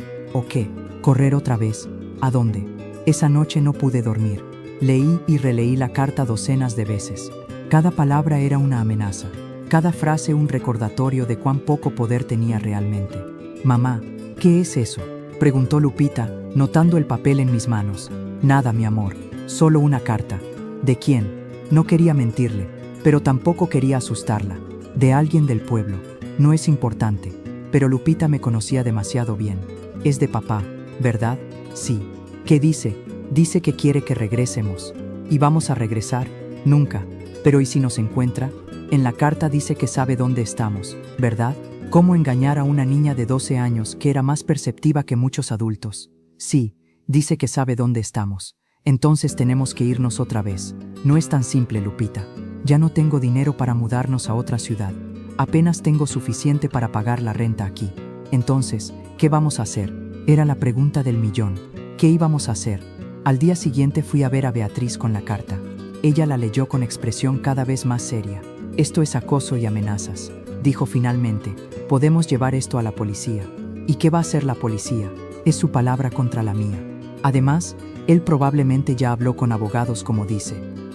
qué. Correr otra vez. ¿A dónde? Esa noche no pude dormir. Leí y releí la carta docenas de veces. Cada palabra era una amenaza. Cada frase un recordatorio de cuán poco poder tenía realmente. Mamá, ¿qué es eso?, preguntó Lupita, notando el papel en mis manos. Nada, mi amor, solo una carta. ¿De quién? No quería mentirle, pero tampoco quería asustarla. De alguien del pueblo. No es importante, pero Lupita me conocía demasiado bien. Es de papá, ¿verdad? Sí. ¿Qué dice? Dice que quiere que regresemos. ¿Y vamos a regresar? Nunca. Pero ¿y si nos encuentra? En la carta dice que sabe dónde estamos, ¿verdad? ¿Cómo engañar a una niña de 12 años que era más perceptiva que muchos adultos? Sí, dice que sabe dónde estamos. Entonces tenemos que irnos otra vez. No es tan simple, Lupita. Ya no tengo dinero para mudarnos a otra ciudad. Apenas tengo suficiente para pagar la renta aquí. Entonces, ¿qué vamos a hacer? Era la pregunta del millón. ¿Qué íbamos a hacer? Al día siguiente fui a ver a Beatriz con la carta. Ella la leyó con expresión cada vez más seria. Esto es acoso y amenazas, dijo finalmente. Podemos llevar esto a la policía. ¿Y qué va a hacer la policía? Es su palabra contra la mía. Además, él probablemente ya habló con abogados, como dice.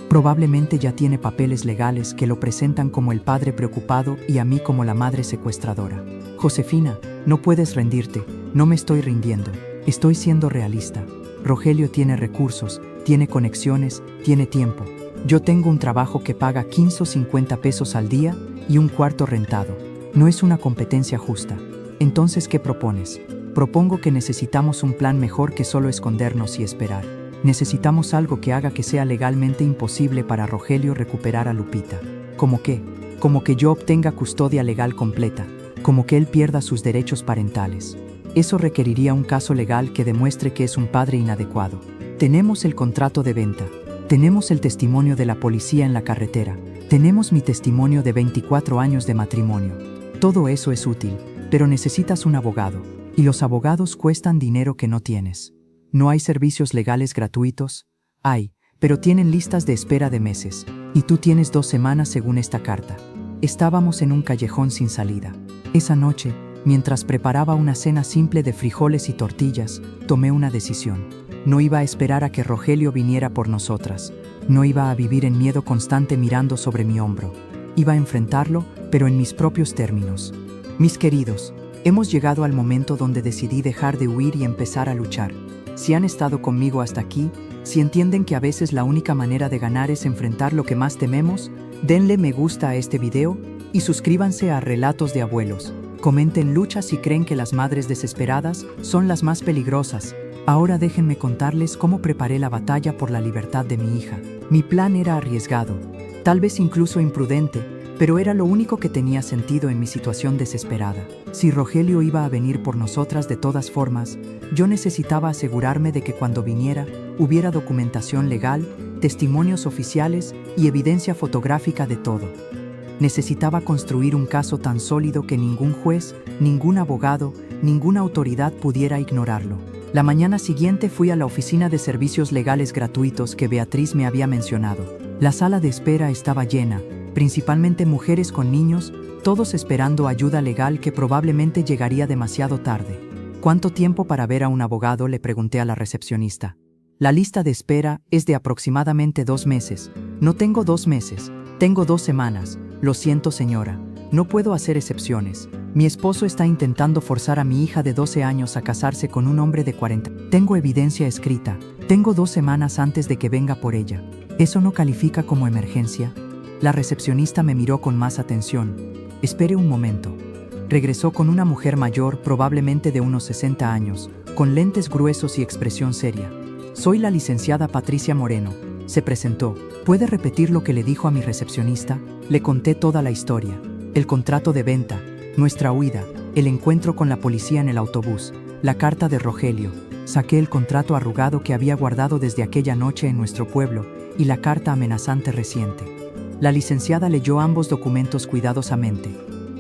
Probablemente ya tiene papeles legales que lo presentan como el padre preocupado y a mí como la madre secuestradora. Josefina, no puedes rendirte. No me estoy rindiendo. Estoy siendo realista. Rogelio tiene recursos, tiene conexiones, tiene tiempo. Yo tengo un trabajo que paga 15 o 50 pesos al día y un cuarto rentado. No es una competencia justa. Entonces, ¿qué propones? Propongo que necesitamos un plan mejor que solo escondernos y esperar. Necesitamos algo que haga que sea legalmente imposible para Rogelio recuperar a Lupita. ¿Cómo qué? Como que yo obtenga custodia legal completa. Como que él pierda sus derechos parentales. Eso requeriría un caso legal que demuestre que es un padre inadecuado. Tenemos el contrato de venta. Tenemos el testimonio de la policía en la carretera. Tenemos mi testimonio de 24 años de matrimonio. Todo eso es útil, pero necesitas un abogado. Y los abogados cuestan dinero que no tienes. ¿No hay servicios legales gratuitos? Hay, pero tienen listas de espera de meses. Y tú tienes 2 semanas según esta carta. Estábamos en un callejón sin salida. Esa noche, mientras preparaba una cena simple de frijoles y tortillas, tomé una decisión. No iba a esperar a que Rogelio viniera por nosotras. No iba a vivir en miedo constante mirando sobre mi hombro. Iba a enfrentarlo, pero en mis propios términos. Mis queridos, hemos llegado al momento donde decidí dejar de huir y empezar a luchar. Si han estado conmigo hasta aquí, si entienden que a veces la única manera de ganar es enfrentar lo que más tememos, denle me gusta a este video y suscríbanse a Relatos de Abuelos. Comenten lucha si creen que las madres desesperadas son las más peligrosas. Ahora déjenme contarles cómo preparé la batalla por la libertad de mi hija. Mi plan era arriesgado, tal vez incluso imprudente, pero era lo único que tenía sentido en mi situación desesperada. Si Rogelio iba a venir por nosotras de todas formas, yo necesitaba asegurarme de que cuando viniera, hubiera documentación legal, testimonios oficiales y evidencia fotográfica de todo. Necesitaba construir un caso tan sólido que ningún juez, ningún abogado, ninguna autoridad pudiera ignorarlo. La mañana siguiente fui a la oficina de servicios legales gratuitos que Beatriz me había mencionado. La sala de espera estaba llena, principalmente mujeres con niños, todos esperando ayuda legal que probablemente llegaría demasiado tarde. ¿Cuánto tiempo para ver a un abogado?, le pregunté a la recepcionista. La lista de espera es de aproximadamente 2 meses. No tengo 2 meses, tengo 2 semanas. Lo siento, señora, no puedo hacer excepciones. Mi esposo está intentando forzar a mi hija de 12 años a casarse con un hombre de 40. Tengo evidencia escrita. Tengo 2 semanas antes de que venga por ella. ¿Eso no califica como emergencia? La recepcionista me miró con más atención. Espere un momento. Regresó con una mujer mayor, probablemente de unos 60 años, con lentes gruesos y expresión seria. Soy la licenciada Patricia Moreno. Se presentó. ¿Puede repetir lo que le dijo a mi recepcionista? Le conté toda la historia. El contrato de venta, nuestra huida, el encuentro con la policía en el autobús, la carta de Rogelio, Saqué el contrato arrugado que había guardado desde aquella noche en nuestro pueblo y la carta amenazante reciente. La licenciada leyó ambos documentos cuidadosamente.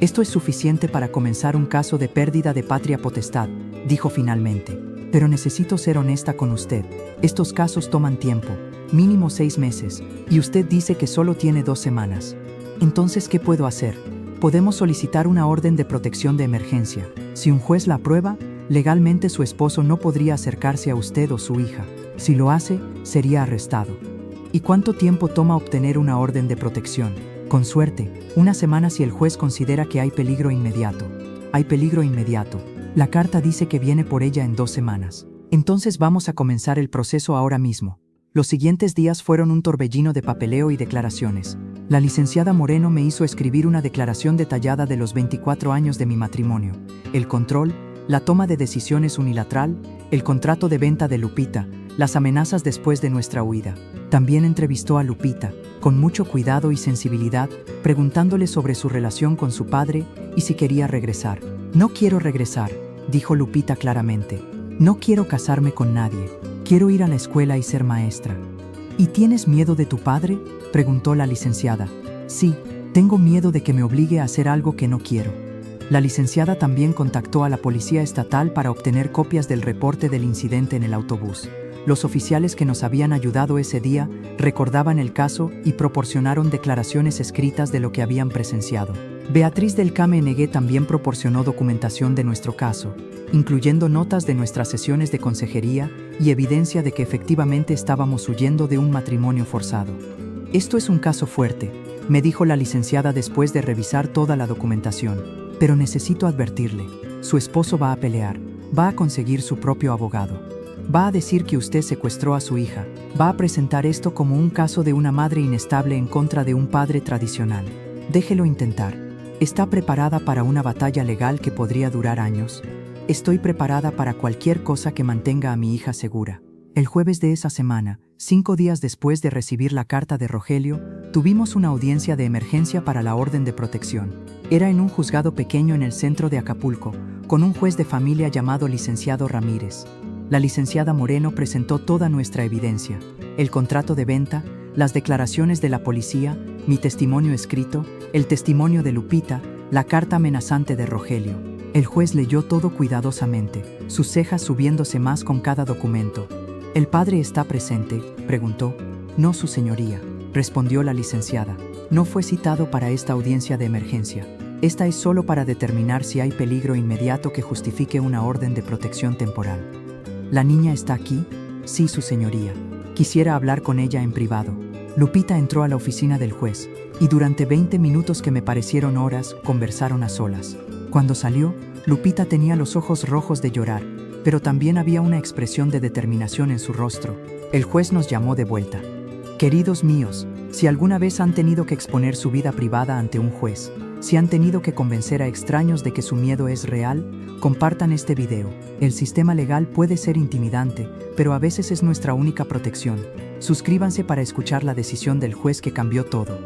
Esto es suficiente para comenzar un caso de pérdida de patria potestad, dijo finalmente. Pero necesito ser honesta con usted. Estos casos toman tiempo, mínimo 6 meses, y usted dice que solo tiene 2 semanas. Entonces, ¿qué puedo hacer? Podemos solicitar una orden de protección de emergencia. Si un juez la aprueba, legalmente su esposo no podría acercarse a usted o su hija. Si lo hace, sería arrestado. ¿Y cuánto tiempo toma obtener una orden de protección? Con suerte, 1 semana si el juez considera que hay peligro inmediato. Hay peligro inmediato. La carta dice que viene por ella en 2 semanas. Entonces vamos a comenzar el proceso ahora mismo. Los siguientes días fueron un torbellino de papeleo y declaraciones. La licenciada Moreno me hizo escribir una declaración detallada de los 24 años de mi matrimonio, el control, la toma de decisiones unilateral, el contrato de venta de Lupita, las amenazas después de nuestra huida. También entrevistó a Lupita, con mucho cuidado y sensibilidad, preguntándole sobre su relación con su padre y si quería regresar. No quiero regresar, dijo Lupita claramente. No quiero casarme con nadie. Quiero ir a la escuela y ser maestra. ¿Y tienes miedo de tu padre?, preguntó la licenciada. Sí, tengo miedo de que me obligue a hacer algo que no quiero. La licenciada también contactó a la policía estatal para obtener copias del reporte del incidente en el autobús. Los oficiales que nos habían ayudado ese día recordaban el caso y proporcionaron declaraciones escritas de lo que habían presenciado. Beatriz del KMNG también proporcionó documentación de nuestro caso, incluyendo notas de nuestras sesiones de consejería y evidencia de que efectivamente estábamos huyendo de un matrimonio forzado. Esto es un caso fuerte, me dijo la licenciada después de revisar toda la documentación, pero necesito advertirle, su esposo va a pelear, va a conseguir su propio abogado. Va a decir que usted secuestró a su hija, va a presentar esto como un caso de una madre inestable en contra de un padre tradicional. Déjelo intentar. ¿Está preparada para una batalla legal que podría durar años? Estoy preparada para cualquier cosa que mantenga a mi hija segura. El jueves de esa semana, 5 días después de recibir la carta de Rogelio, tuvimos una audiencia de emergencia para la orden de protección. Era en un juzgado pequeño en el centro de Acapulco, con un juez de familia llamado licenciado Ramírez. La licenciada Moreno presentó toda nuestra evidencia, el contrato de venta, las declaraciones de la policía, mi testimonio escrito, el testimonio de Lupita, la carta amenazante de Rogelio. El juez leyó todo cuidadosamente, sus cejas subiéndose más con cada documento. ¿El padre está presente?, preguntó. No, su señoría, respondió la licenciada. No fue citado para esta audiencia de emergencia. Esta es solo para determinar si hay peligro inmediato que justifique una orden de protección temporal. ¿La niña está aquí? Sí, su señoría. Quisiera hablar con ella en privado. Lupita entró a la oficina del juez, y durante 20 minutos que me parecieron horas, conversaron a solas. Cuando salió, Lupita tenía los ojos rojos de llorar, pero también había una expresión de determinación en su rostro. El juez nos llamó de vuelta. Queridos míos, si alguna vez han tenido que exponer su vida privada ante un juez, si han tenido que convencer a extraños de que su miedo es real, compartan este video. El sistema legal puede ser intimidante, pero a veces es nuestra única protección. Suscríbanse para escuchar la decisión del juez que cambió todo.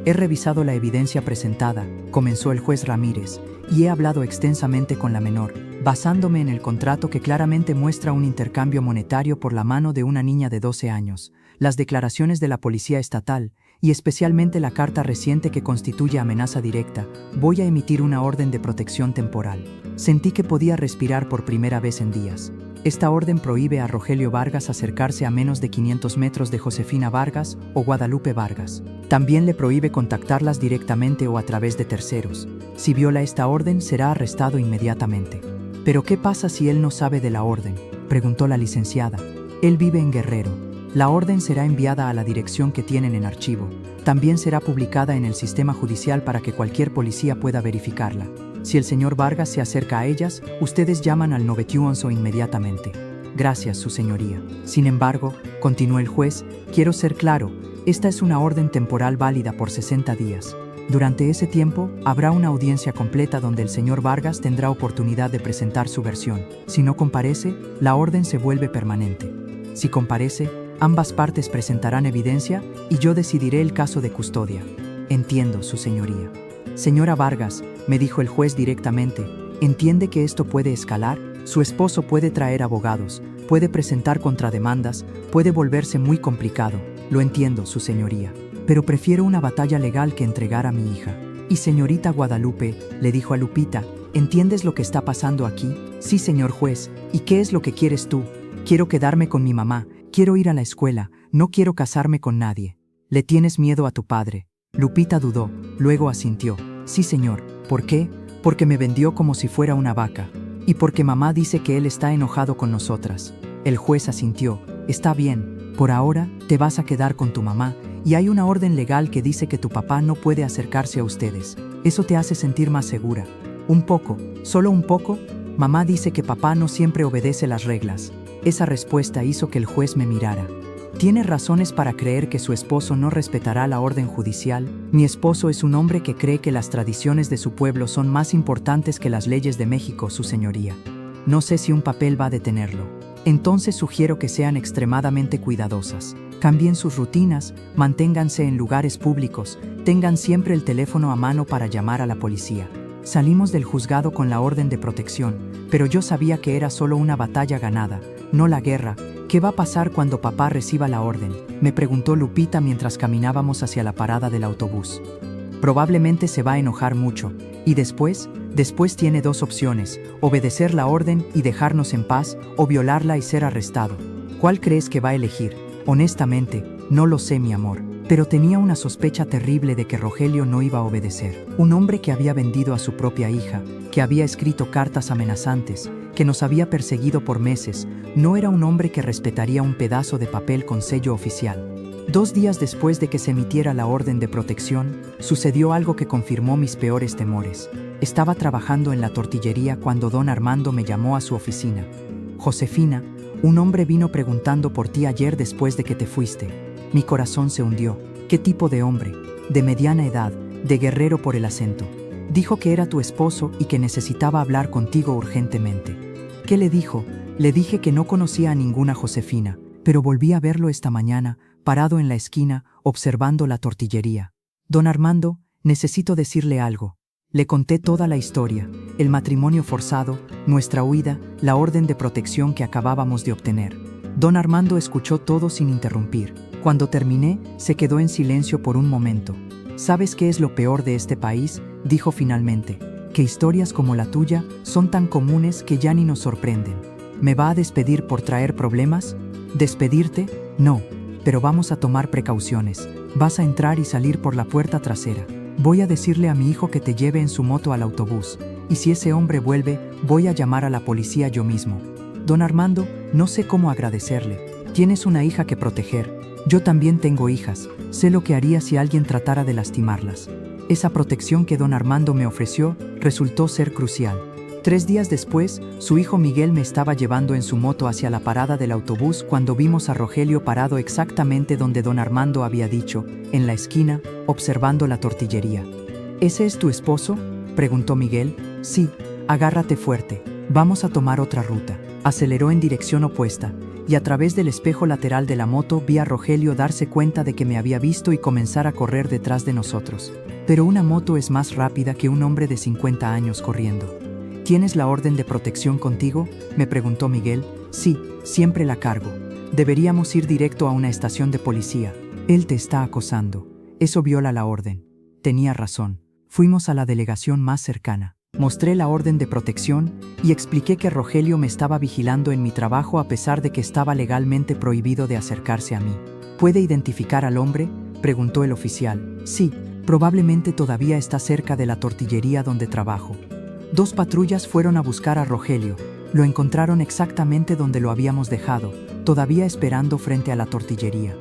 He revisado la evidencia presentada, comenzó el juez Ramírez, y he hablado extensamente con la menor, basándome en el contrato que claramente muestra un intercambio monetario por la mano de una niña de 12 años, las declaraciones de la policía estatal, y especialmente la carta reciente que constituye amenaza directa. Voy a emitir una orden de protección temporal. Sentí que podía respirar por primera vez en días. Esta orden prohíbe a Rogelio Vargas acercarse a menos de 500 metros de Josefina Vargas o Guadalupe Vargas. También le prohíbe contactarlas directamente o a través de terceros. Si viola esta orden, será arrestado inmediatamente. ¿Pero qué pasa si él no sabe de la orden?, preguntó la licenciada. Él vive en Guerrero. La orden será enviada a la dirección que tienen en archivo. También será publicada en el sistema judicial para que cualquier policía pueda verificarla. Si el señor Vargas se acerca a ellas, ustedes llaman al 911 inmediatamente. Gracias, su señoría. Sin embargo, continuó el juez, quiero ser claro, esta es una orden temporal válida por 60 días. Durante ese tiempo, habrá una audiencia completa donde el señor Vargas tendrá oportunidad de presentar su versión. Si no comparece, la orden se vuelve permanente. Si comparece, ambas partes presentarán evidencia y yo decidiré el caso de custodia. Entiendo, su señoría. Señora Vargas, me dijo el juez directamente, ¿entiende que esto puede escalar? Su esposo puede traer abogados, puede presentar contrademandas, puede volverse muy complicado. Lo entiendo, su señoría. Pero prefiero una batalla legal que entregar a mi hija. Y señorita Guadalupe, le dijo a Lupita, ¿entiendes lo que está pasando aquí? Sí, señor juez. ¿Y qué es lo que quieres tú? Quiero quedarme con mi mamá, quiero ir a la escuela, no quiero casarme con nadie. ¿Le tienes miedo a tu padre? Lupita dudó, luego asintió. Sí, señor. ¿Por qué? Porque me vendió como si fuera una vaca. Y porque mamá dice que él está enojado con nosotras. El juez asintió. Está bien, por ahora te vas a quedar con tu mamá, y hay una orden legal que dice que tu papá no puede acercarse a ustedes. ¿Eso te hace sentir más segura? Un poco, solo un poco. Mamá dice que papá no siempre obedece las reglas. Esa respuesta hizo que el juez me mirara. ¿Tiene razones para creer que su esposo no respetará la orden judicial? Mi esposo es un hombre que cree que las tradiciones de su pueblo son más importantes que las leyes de México, su señoría. No sé si un papel va a detenerlo. Entonces sugiero que sean extremadamente cuidadosas. Cambien sus rutinas, manténganse en lugares públicos, tengan siempre el teléfono a mano para llamar a la policía. Salimos del juzgado con la orden de protección, pero yo sabía que era solo una batalla ganada, no la guerra. ¿Qué va a pasar cuando papá reciba la orden?, me preguntó Lupita mientras caminábamos hacia la parada del autobús. Probablemente se va a enojar mucho, y después tiene dos opciones, obedecer la orden y dejarnos en paz, o violarla y ser arrestado. ¿Cuál crees que va a elegir? Honestamente, no lo sé, mi amor, pero tenía una sospecha terrible de que Rogelio no iba a obedecer. Un hombre que había vendido a su propia hija, que había escrito cartas amenazantes, que nos había perseguido por meses, no era un hombre que respetaría un pedazo de papel con sello oficial. 2 días después de que se emitiera la orden de protección, sucedió algo que confirmó mis peores temores. Estaba trabajando en la tortillería cuando don Armando me llamó a su oficina. Josefina, un hombre vino preguntando por ti ayer después de que te fuiste. Mi corazón se hundió. ¿Qué tipo de hombre? De mediana edad, de guerrero por el acento. Dijo que era tu esposo y que necesitaba hablar contigo urgentemente. ¿Qué le dijo? Le dije que no conocía a ninguna Josefina, pero volví a verlo esta mañana, parado en la esquina, observando la tortillería. Don Armando, necesito decirle algo. Le conté toda la historia, el matrimonio forzado, nuestra huida, la orden de protección que acabábamos de obtener. Don Armando escuchó todo sin interrumpir. Cuando terminé, se quedó en silencio por un momento. ¿Sabes qué es lo peor de este país?, dijo finalmente. Que historias como la tuya son tan comunes que ya ni nos sorprenden. ¿Me va a despedir por traer problemas? ¿Despedirte? No, pero vamos a tomar precauciones. Vas a entrar y salir por la puerta trasera. Voy a decirle a mi hijo que te lleve en su moto al autobús, y si ese hombre vuelve, voy a llamar a la policía yo mismo. Don Armando, no sé cómo agradecerle. Tienes una hija que proteger. Yo también tengo hijas. Sé lo que haría si alguien tratara de lastimarlas. Esa protección que don Armando me ofreció resultó ser crucial. 3 días después, su hijo Miguel me estaba llevando en su moto hacia la parada del autobús cuando vimos a Rogelio parado exactamente donde don Armando había dicho, en la esquina, observando la tortillería. ¿Ese es tu esposo?, preguntó Miguel. Sí, agárrate fuerte. Vamos a tomar otra ruta. Aceleró en dirección opuesta, y a través del espejo lateral de la moto vi a Rogelio darse cuenta de que me había visto y comenzar a correr detrás de nosotros. Pero una moto es más rápida que un hombre de 50 años corriendo. ¿Tienes la orden de protección contigo?, me preguntó Miguel. Sí, siempre la cargo. Deberíamos ir directo a una estación de policía. Él te está acosando. Eso viola la orden. Tenía razón. Fuimos a la delegación más cercana. Mostré la orden de protección y expliqué que Rogelio me estaba vigilando en mi trabajo a pesar de que estaba legalmente prohibido de acercarse a mí. ¿Puede identificar al hombre?, preguntó el oficial. Sí, probablemente todavía está cerca de la tortillería donde trabajo. 2 patrullas fueron a buscar a Rogelio. Lo encontraron exactamente donde lo habíamos dejado, todavía esperando frente a la tortillería.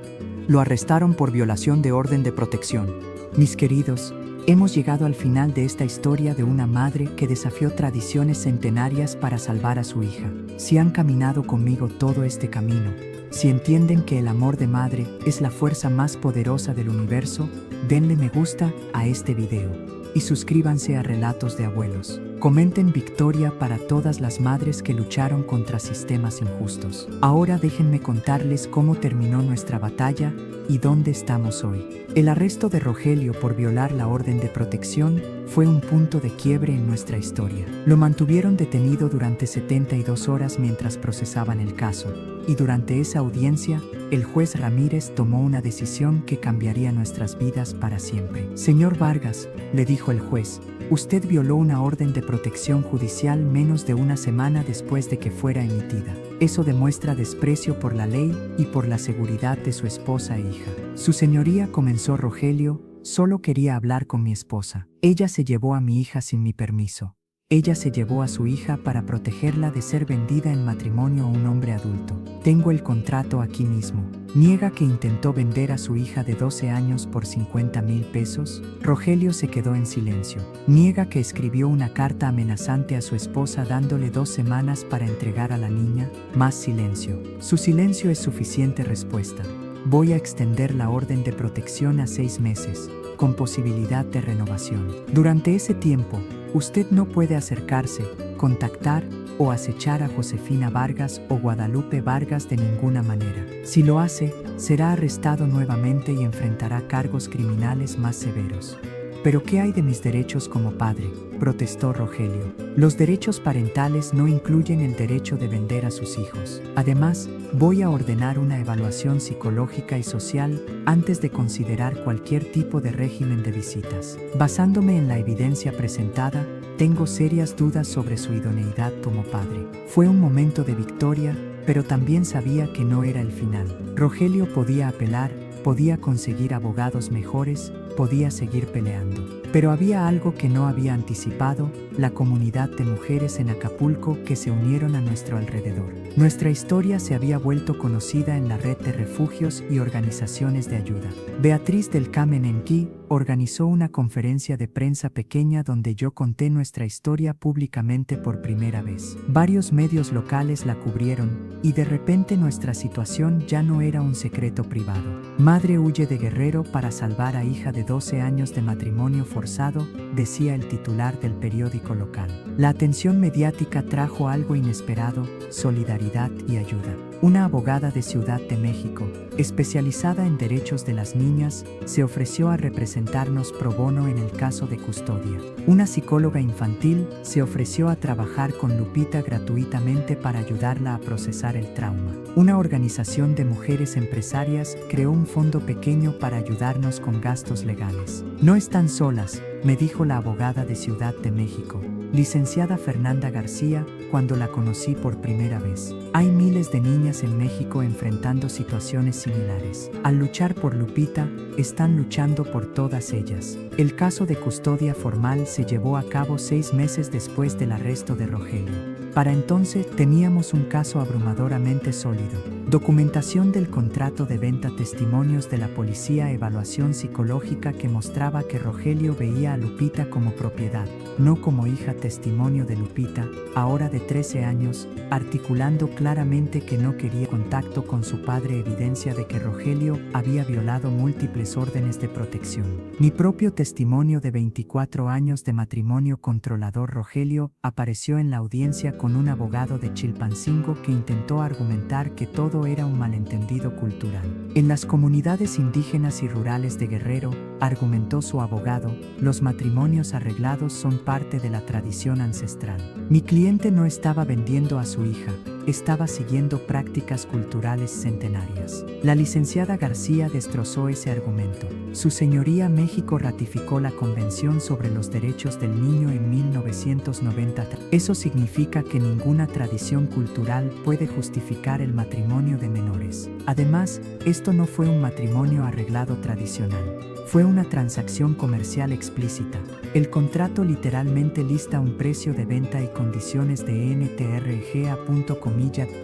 Lo arrestaron por violación de orden de protección. Mis queridos, hemos llegado al final de esta historia de una madre que desafió tradiciones centenarias para salvar a su hija. Si han caminado conmigo todo este camino, si entienden que el amor de madre es la fuerza más poderosa del universo, denle me gusta a este video y suscríbanse a Relatos de Abuelos. Comenten victoria para todas las madres que lucharon contra sistemas injustos. Ahora déjenme contarles cómo terminó nuestra batalla y dónde estamos hoy. El arresto de Rogelio por violar la orden de protección fue un punto de quiebre en nuestra historia. Lo mantuvieron detenido durante 72 horas mientras procesaban el caso, y durante esa audiencia, el juez Ramírez tomó una decisión que cambiaría nuestras vidas para siempre. Señor Vargas, le dijo el juez, usted violó una orden de protección judicial menos de una semana después de que fuera emitida. Eso demuestra desprecio por la ley y por la seguridad de su esposa e hija. Su señoría, comenzó Rogelio, solo quería hablar con mi esposa. Ella se llevó a mi hija sin mi permiso. Ella se llevó a su hija para protegerla de ser vendida en matrimonio a un hombre adulto. Tengo el contrato aquí mismo. Niega que intentó vender a su hija de 12 años por 50,000 pesos. Rogelio se quedó en silencio. Niega que escribió una carta amenazante a su esposa dándole 2 semanas para entregar a la niña. Más silencio. Su silencio es suficiente respuesta. Voy a extender la orden de protección a 6 meses, con posibilidad de renovación. Durante ese tiempo, usted no puede acercarse, contactar o acechar a Josefina Vargas o Guadalupe Vargas de ninguna manera. Si lo hace, será arrestado nuevamente y enfrentará cargos criminales más severos. ¿Pero qué hay de mis derechos como padre?, protestó Rogelio. Los derechos parentales no incluyen el derecho de vender a sus hijos. Además, voy a ordenar una evaluación psicológica y social antes de considerar cualquier tipo de régimen de visitas. Basándome en la evidencia presentada, tengo serias dudas sobre su idoneidad como padre. Fue un momento de victoria, pero también sabía que no era el final. Rogelio podía apelar, podía conseguir abogados mejores, podía seguir peleando. Pero había algo que no había anticipado, la comunidad de mujeres en Acapulco que se unieron a nuestro alrededor. Nuestra historia se había vuelto conocida en la red de refugios y organizaciones de ayuda. Beatriz del Carmen Enqui organizó una conferencia de prensa pequeña donde yo conté nuestra historia públicamente por primera vez. Varios medios locales la cubrieron y de repente nuestra situación ya no era un secreto privado. Madre huye de Guerrero para salvar a hija de 12 años de matrimonio forzado, decía el titular del periódico local. La atención mediática trajo algo inesperado, solidaridad y ayuda. Una abogada de Ciudad de México, especializada en derechos de las niñas, se ofreció a representarnos pro bono en el caso de custodia. Una psicóloga infantil se ofreció a trabajar con Lupita gratuitamente para ayudarla a procesar el trauma. Una organización de mujeres empresarias creó un fondo pequeño para ayudarnos con gastos legales. No están solas, me dijo la abogada de Ciudad de México, licenciada Fernanda García, cuando la conocí por primera vez. Hay miles de niñas en México enfrentando situaciones similares. Al luchar por Lupita, están luchando por todas ellas. El caso de custodia formal se llevó a cabo 6 meses después del arresto de Rogelio. Para entonces teníamos un caso abrumadoramente sólido. Documentación del contrato de venta, testimonios de la policía, evaluación psicológica que mostraba que Rogelio veía a Lupita como propiedad, no como hija, testimonio de Lupita, ahora de 13 años, articulando claramente que no quería contacto con su padre, evidencia de que Rogelio había violado múltiples órdenes de protección. Mi propio testimonio de 24 años de matrimonio controlador. Rogelio apareció en la audiencia con un abogado de Chilpancingo que intentó argumentar que todo era un malentendido cultural. En las comunidades indígenas y rurales de Guerrero, argumentó su abogado, los matrimonios arreglados son parte de la tradición ancestral. Mi cliente no estaba vendiendo a su hija, estaba siguiendo prácticas culturales centenarias. La licenciada García destrozó ese argumento. Su señoría México ratificó la Convención sobre los Derechos del Niño en 1993. Eso significa que ninguna tradición cultural puede justificar el matrimonio de menores. Además, esto no fue un matrimonio arreglado tradicional. Fue una transacción comercial explícita. El contrato literalmente lista un precio de venta y condiciones de NTRGA.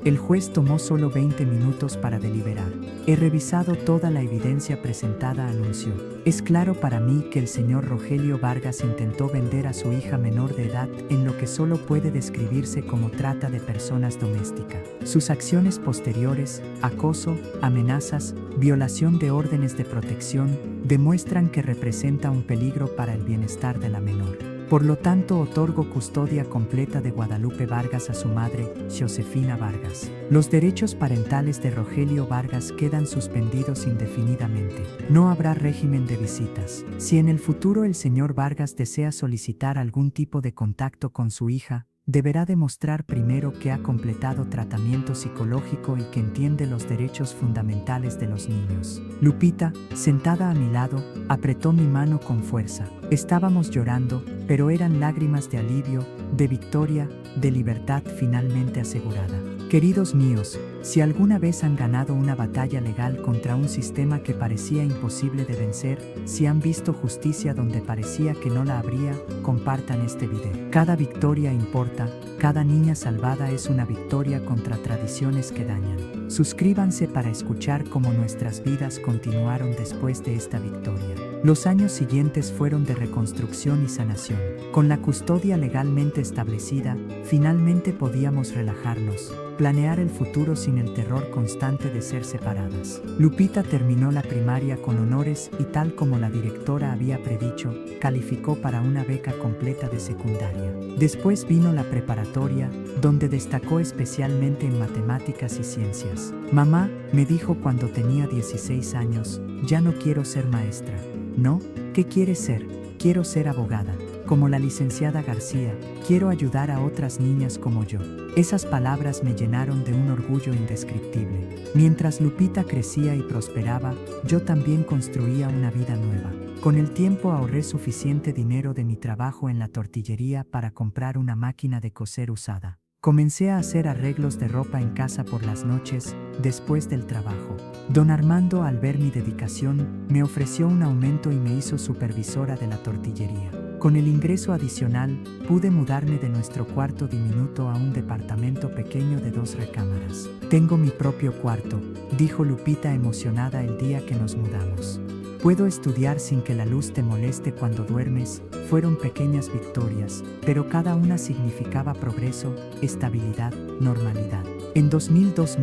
El juez tomó solo 20 minutos para deliberar. He revisado toda la evidencia presentada, anunció. Es claro para mí que el señor Rogelio Vargas intentó vender a su hija menor de edad en lo que solo puede describirse como trata de personas doméstica. Sus acciones posteriores, acoso, amenazas, violación de órdenes de protección, demuestran que representa un peligro para el bienestar de la menor. Por lo tanto, otorgo custodia completa de Guadalupe Vargas a su madre, Josefina Vargas. Los derechos parentales de Rogelio Vargas quedan suspendidos indefinidamente. No habrá régimen de visitas. Si en el futuro el señor Vargas desea solicitar algún tipo de contacto con su hija, deberá demostrar primero que ha completado tratamiento psicológico y que entiende los derechos fundamentales de los niños. Lupita, sentada a mi lado, apretó mi mano con fuerza. Estábamos llorando, pero eran lágrimas de alivio, de victoria, de libertad finalmente asegurada. Queridos míos, si alguna vez han ganado una batalla legal contra un sistema que parecía imposible de vencer, si han visto justicia donde parecía que no la habría, compartan este video. Cada victoria importa, cada niña salvada es una victoria contra tradiciones que dañan. Suscríbanse para escuchar cómo nuestras vidas continuaron después de esta victoria. Los años siguientes fueron de reconstrucción y sanación. Con la custodia legalmente establecida, finalmente podíamos relajarnos, planear el futuro sin el terror constante de ser separadas. Lupita terminó la primaria con honores y, tal como la directora había predicho, calificó para una beca completa de secundaria. Después vino la preparatoria, donde destacó especialmente en matemáticas y ciencias. Mamá, me dijo cuando tenía 16 años, ya no quiero ser maestra. ¿No? ¿Qué quieres ser? Quiero ser abogada. Como la licenciada García, quiero ayudar a otras niñas como yo. Esas palabras me llenaron de un orgullo indescriptible. Mientras Lupita crecía y prosperaba, yo también construía una vida nueva. Con el tiempo ahorré suficiente dinero de mi trabajo en la tortillería para comprar una máquina de coser usada. Comencé a hacer arreglos de ropa en casa por las noches, después del trabajo. Don Armando, al ver mi dedicación, me ofreció un aumento y me hizo supervisora de la tortillería. Con el ingreso adicional, pude mudarme de nuestro cuarto diminuto a un departamento pequeño de 2 recámaras. Tengo mi propio cuarto, dijo Lupita emocionada el día que nos mudamos. Puedo estudiar sin que la luz te moleste cuando duermes. Fueron pequeñas victorias, pero cada una significaba progreso, estabilidad, normalidad. En 2011,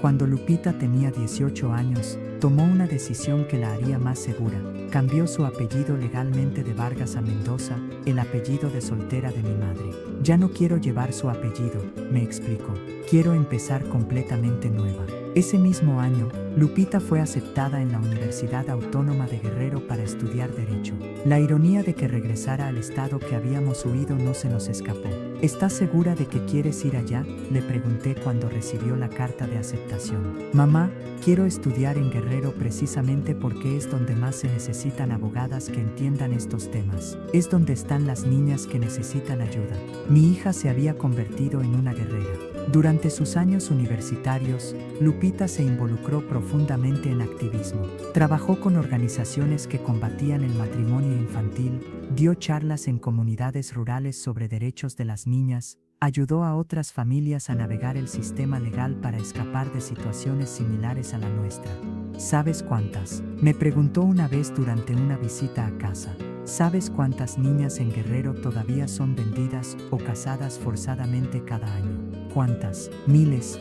cuando Lupita tenía 18 años, tomó una decisión que la haría más segura. Cambió su apellido legalmente de Vargas a Mendoza, el apellido de soltera de mi madre. Ya no quiero llevar su apellido, me explicó. Quiero empezar completamente nueva. Ese mismo año, Lupita fue aceptada en la Universidad Autónoma de Guerrero para estudiar Derecho. La ironía de que regresara al estado que habíamos huido no se nos escapó. ¿Estás segura de que quieres ir allá?, le pregunté cuando recibió la carta de aceptación. Mamá, quiero estudiar en Guerrero precisamente porque es donde más se necesitan abogadas que entiendan estos temas. Es donde están las niñas que necesitan ayuda. Mi hija se había convertido en una guerrera. Durante sus años universitarios, Lupita se involucró profundamente en activismo. Trabajó con organizaciones que combatían el matrimonio infantil, dio charlas en comunidades rurales sobre derechos de las niñas, ayudó a otras familias a navegar el sistema legal para escapar de situaciones similares a la nuestra. ¿Sabes cuántas?, me preguntó una vez durante una visita a casa. ¿Sabes cuántas niñas en Guerrero todavía son vendidas o casadas forzadamente cada año? ¿Cuántas? Miles,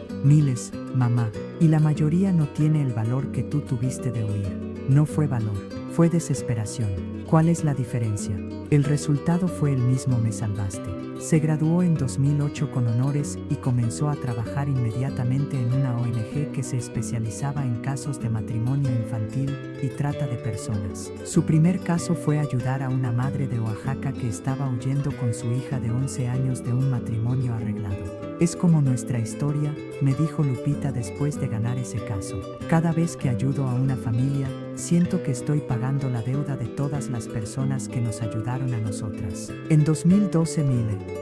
mamá. Y la mayoría no tiene el valor que tú tuviste de huir. No fue valor, fue desesperación. ¿Cuál es la diferencia? El resultado fue el mismo: me salvaste. Se graduó en 2008 con honores y comenzó a trabajar inmediatamente en una ONG que se especializaba en casos de matrimonio infantil y trata de personas. Su primer caso fue ayudar a una madre de Oaxaca que estaba huyendo con su hija de 11 años de un matrimonio arreglado. Es como nuestra historia, me dijo Lupita después de ganar ese caso. Cada vez que ayudo a una familia, siento que estoy pagando la deuda de todas las personas que nos ayudaron a nosotras. En 2012,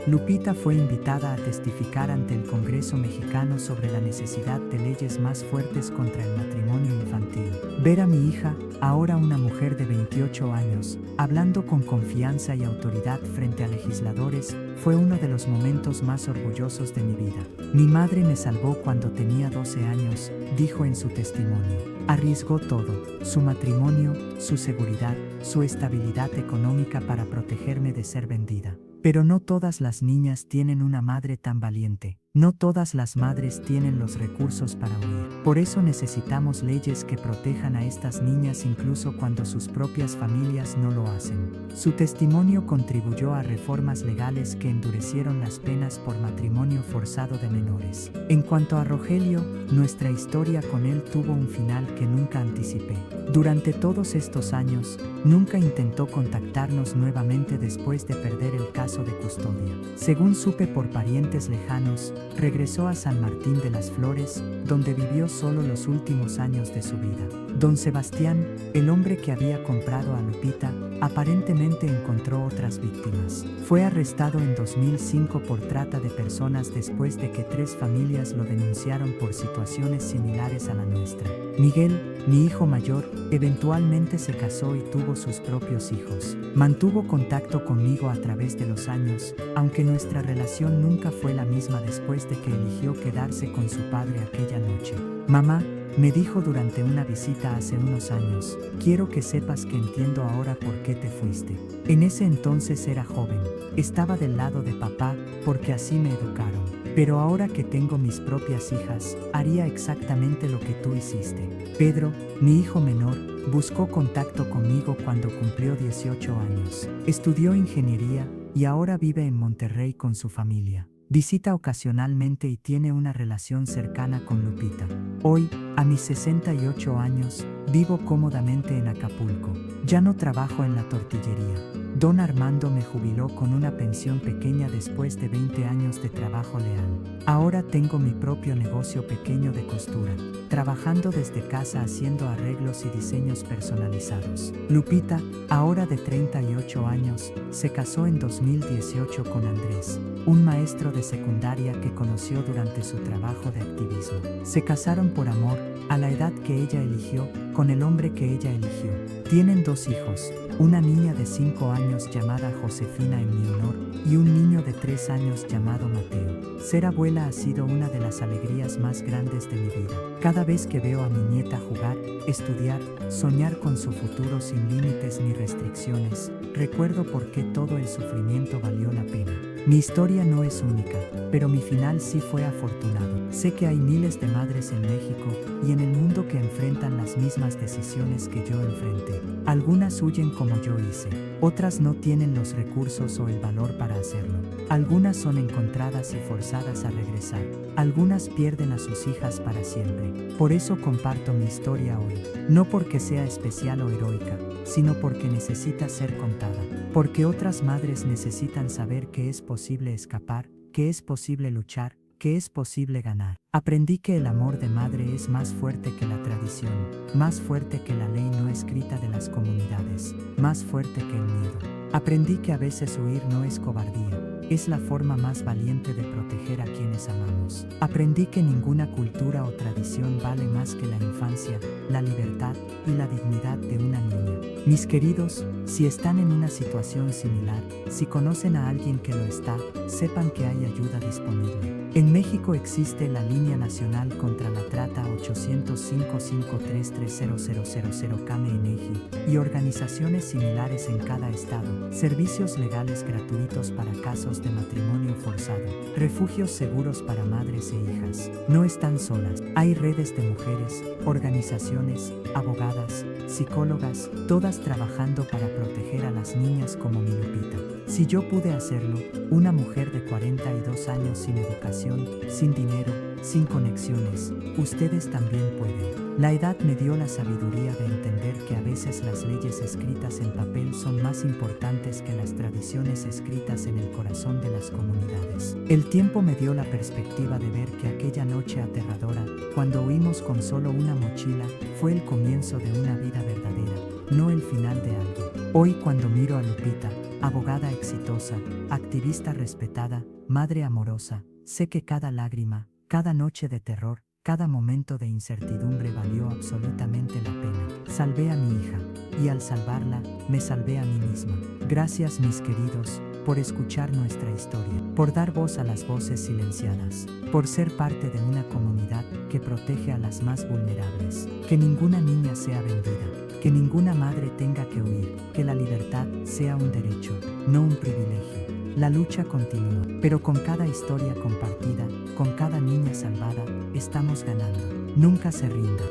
Lupita fue invitada a testificar ante el Congreso mexicano sobre la necesidad de leyes más fuertes contra el matrimonio infantil. Ver a mi hija, ahora una mujer de 28 años, hablando con confianza y autoridad frente a legisladores, fue uno de los momentos más orgullosos de mi vida. Mi madre me salvó cuando tenía 12 años, dijo en su testimonio. Arriesgó todo, su matrimonio, su seguridad, su estabilidad económica para protegerme de ser vendida. Pero no todas las niñas tienen una madre tan valiente. No todas las madres tienen los recursos para huir. Por eso necesitamos leyes que protejan a estas niñas incluso cuando sus propias familias no lo hacen. Su testimonio contribuyó a reformas legales que endurecieron las penas por matrimonio forzado de menores. En cuanto a Rogelio, nuestra historia con él tuvo un final que nunca anticipé. Durante todos estos años, nunca intentó contactarnos nuevamente después de perder el caso de custodia. Según supe por parientes lejanos, regresó a San Martín de las Flores, donde vivió solo los últimos años de su vida. Don Sebastián, el hombre que había comprado a Lupita, aparentemente encontró otras víctimas. Fue arrestado en 2005 por trata de personas después de que 3 familias lo denunciaron por situaciones similares a la nuestra. Miguel, mi hijo mayor, eventualmente se casó y tuvo sus propios hijos. Mantuvo contacto conmigo a través de los años, aunque nuestra relación nunca fue la misma después de que eligió quedarse con su padre aquella noche. Mamá, me dijo durante una visita hace unos años, quiero que sepas que entiendo ahora por qué te fuiste. En ese entonces era joven, estaba del lado de papá, porque así me educaron. Pero ahora que tengo mis propias hijas, haría exactamente lo que tú hiciste. Pedro, mi hijo menor, buscó contacto conmigo cuando cumplió 18 años. Estudió ingeniería y ahora vive en Monterrey con su familia. Visita ocasionalmente y tiene una relación cercana con Lupita. Hoy, a mis 68 años, vivo cómodamente en Acapulco. Ya no trabajo en la tortillería. Don Armando me jubiló con una pensión pequeña después de 20 años de trabajo leal. Ahora tengo mi propio negocio pequeño de costura, trabajando desde casa haciendo arreglos y diseños personalizados. Lupita, ahora de 38 años, se casó en 2018 con Andrés, un maestro de secundaria que conoció durante su trabajo de activismo. Se casaron por amor, a la edad que ella eligió, con el hombre que ella eligió. Tienen 2 hijos, una niña de 5 años llamada Josefina en mi honor y un niño de 3 años llamado Mateo. Ser abuela ha sido una de las alegrías más grandes de mi vida. Cada vez que veo a mi nieta jugar, estudiar, soñar con su futuro sin límites ni restricciones, recuerdo por qué todo el sufrimiento valió la pena. Mi historia no es única, pero mi final sí fue afortunado. Sé que hay miles de madres en México y en el mundo que enfrentan las mismas decisiones que yo enfrenté. Algunas huyen como yo hice, otras no tienen los recursos o el valor para hacerlo. Algunas son encontradas y forzadas a regresar. Algunas pierden a sus hijas para siempre. Por eso comparto mi historia hoy, no porque sea especial o heroica, sino porque necesita ser contada. Porque otras madres necesitan saber que es posible escapar, que es posible luchar, que es posible ganar. Aprendí que el amor de madre es más fuerte que la tradición, más fuerte que la ley no escrita de las comunidades, más fuerte que el miedo. Aprendí que a veces huir no es cobardía, es la forma más valiente de proteger a quienes amamos. Aprendí que ninguna cultura o tradición vale más que la infancia, la libertad y la dignidad de una niña. Mis queridos, si están en una situación similar, si conocen a alguien que lo está, sepan que hay ayuda disponible. En México existe la Línea Nacional contra la Trata 800-553-30000 CAME-ENEGI y organizaciones similares en cada estado, servicios legales gratuitos para casos de matrimonio forzado, refugios seguros para madres e hijas. No están solas, hay redes de mujeres, organizaciones, abogadas, psicólogas, todas trabajando para proteger a las niñas como mi Lupita. Si yo pude hacerlo, una mujer de 42 años sin educación, sin dinero, sin conexiones, ustedes también pueden. La edad me dio la sabiduría de entender que a veces las leyes escritas en papel son más importantes que las tradiciones escritas en el corazón de las comunidades. El tiempo me dio la perspectiva de ver que aquella noche aterradora, cuando huimos con solo una mochila, fue el comienzo de una vida verdadera, no el final de algo. Hoy cuando miro a Lupita, abogada exitosa, activista respetada, madre amorosa, sé que cada lágrima, cada noche de terror, cada momento de incertidumbre valió absolutamente la pena. Salvé a mi hija, y al salvarla, me salvé a mí misma. Gracias, mis queridos, por escuchar nuestra historia, por dar voz a las voces silenciadas, por ser parte de una comunidad que protege a las más vulnerables. Que ninguna niña sea vendida, que ninguna madre tenga que huir, que la libertad sea un derecho, no un privilegio. La lucha continúa, pero con cada historia compartida, con cada niña salvada, estamos ganando. Nunca se rinda.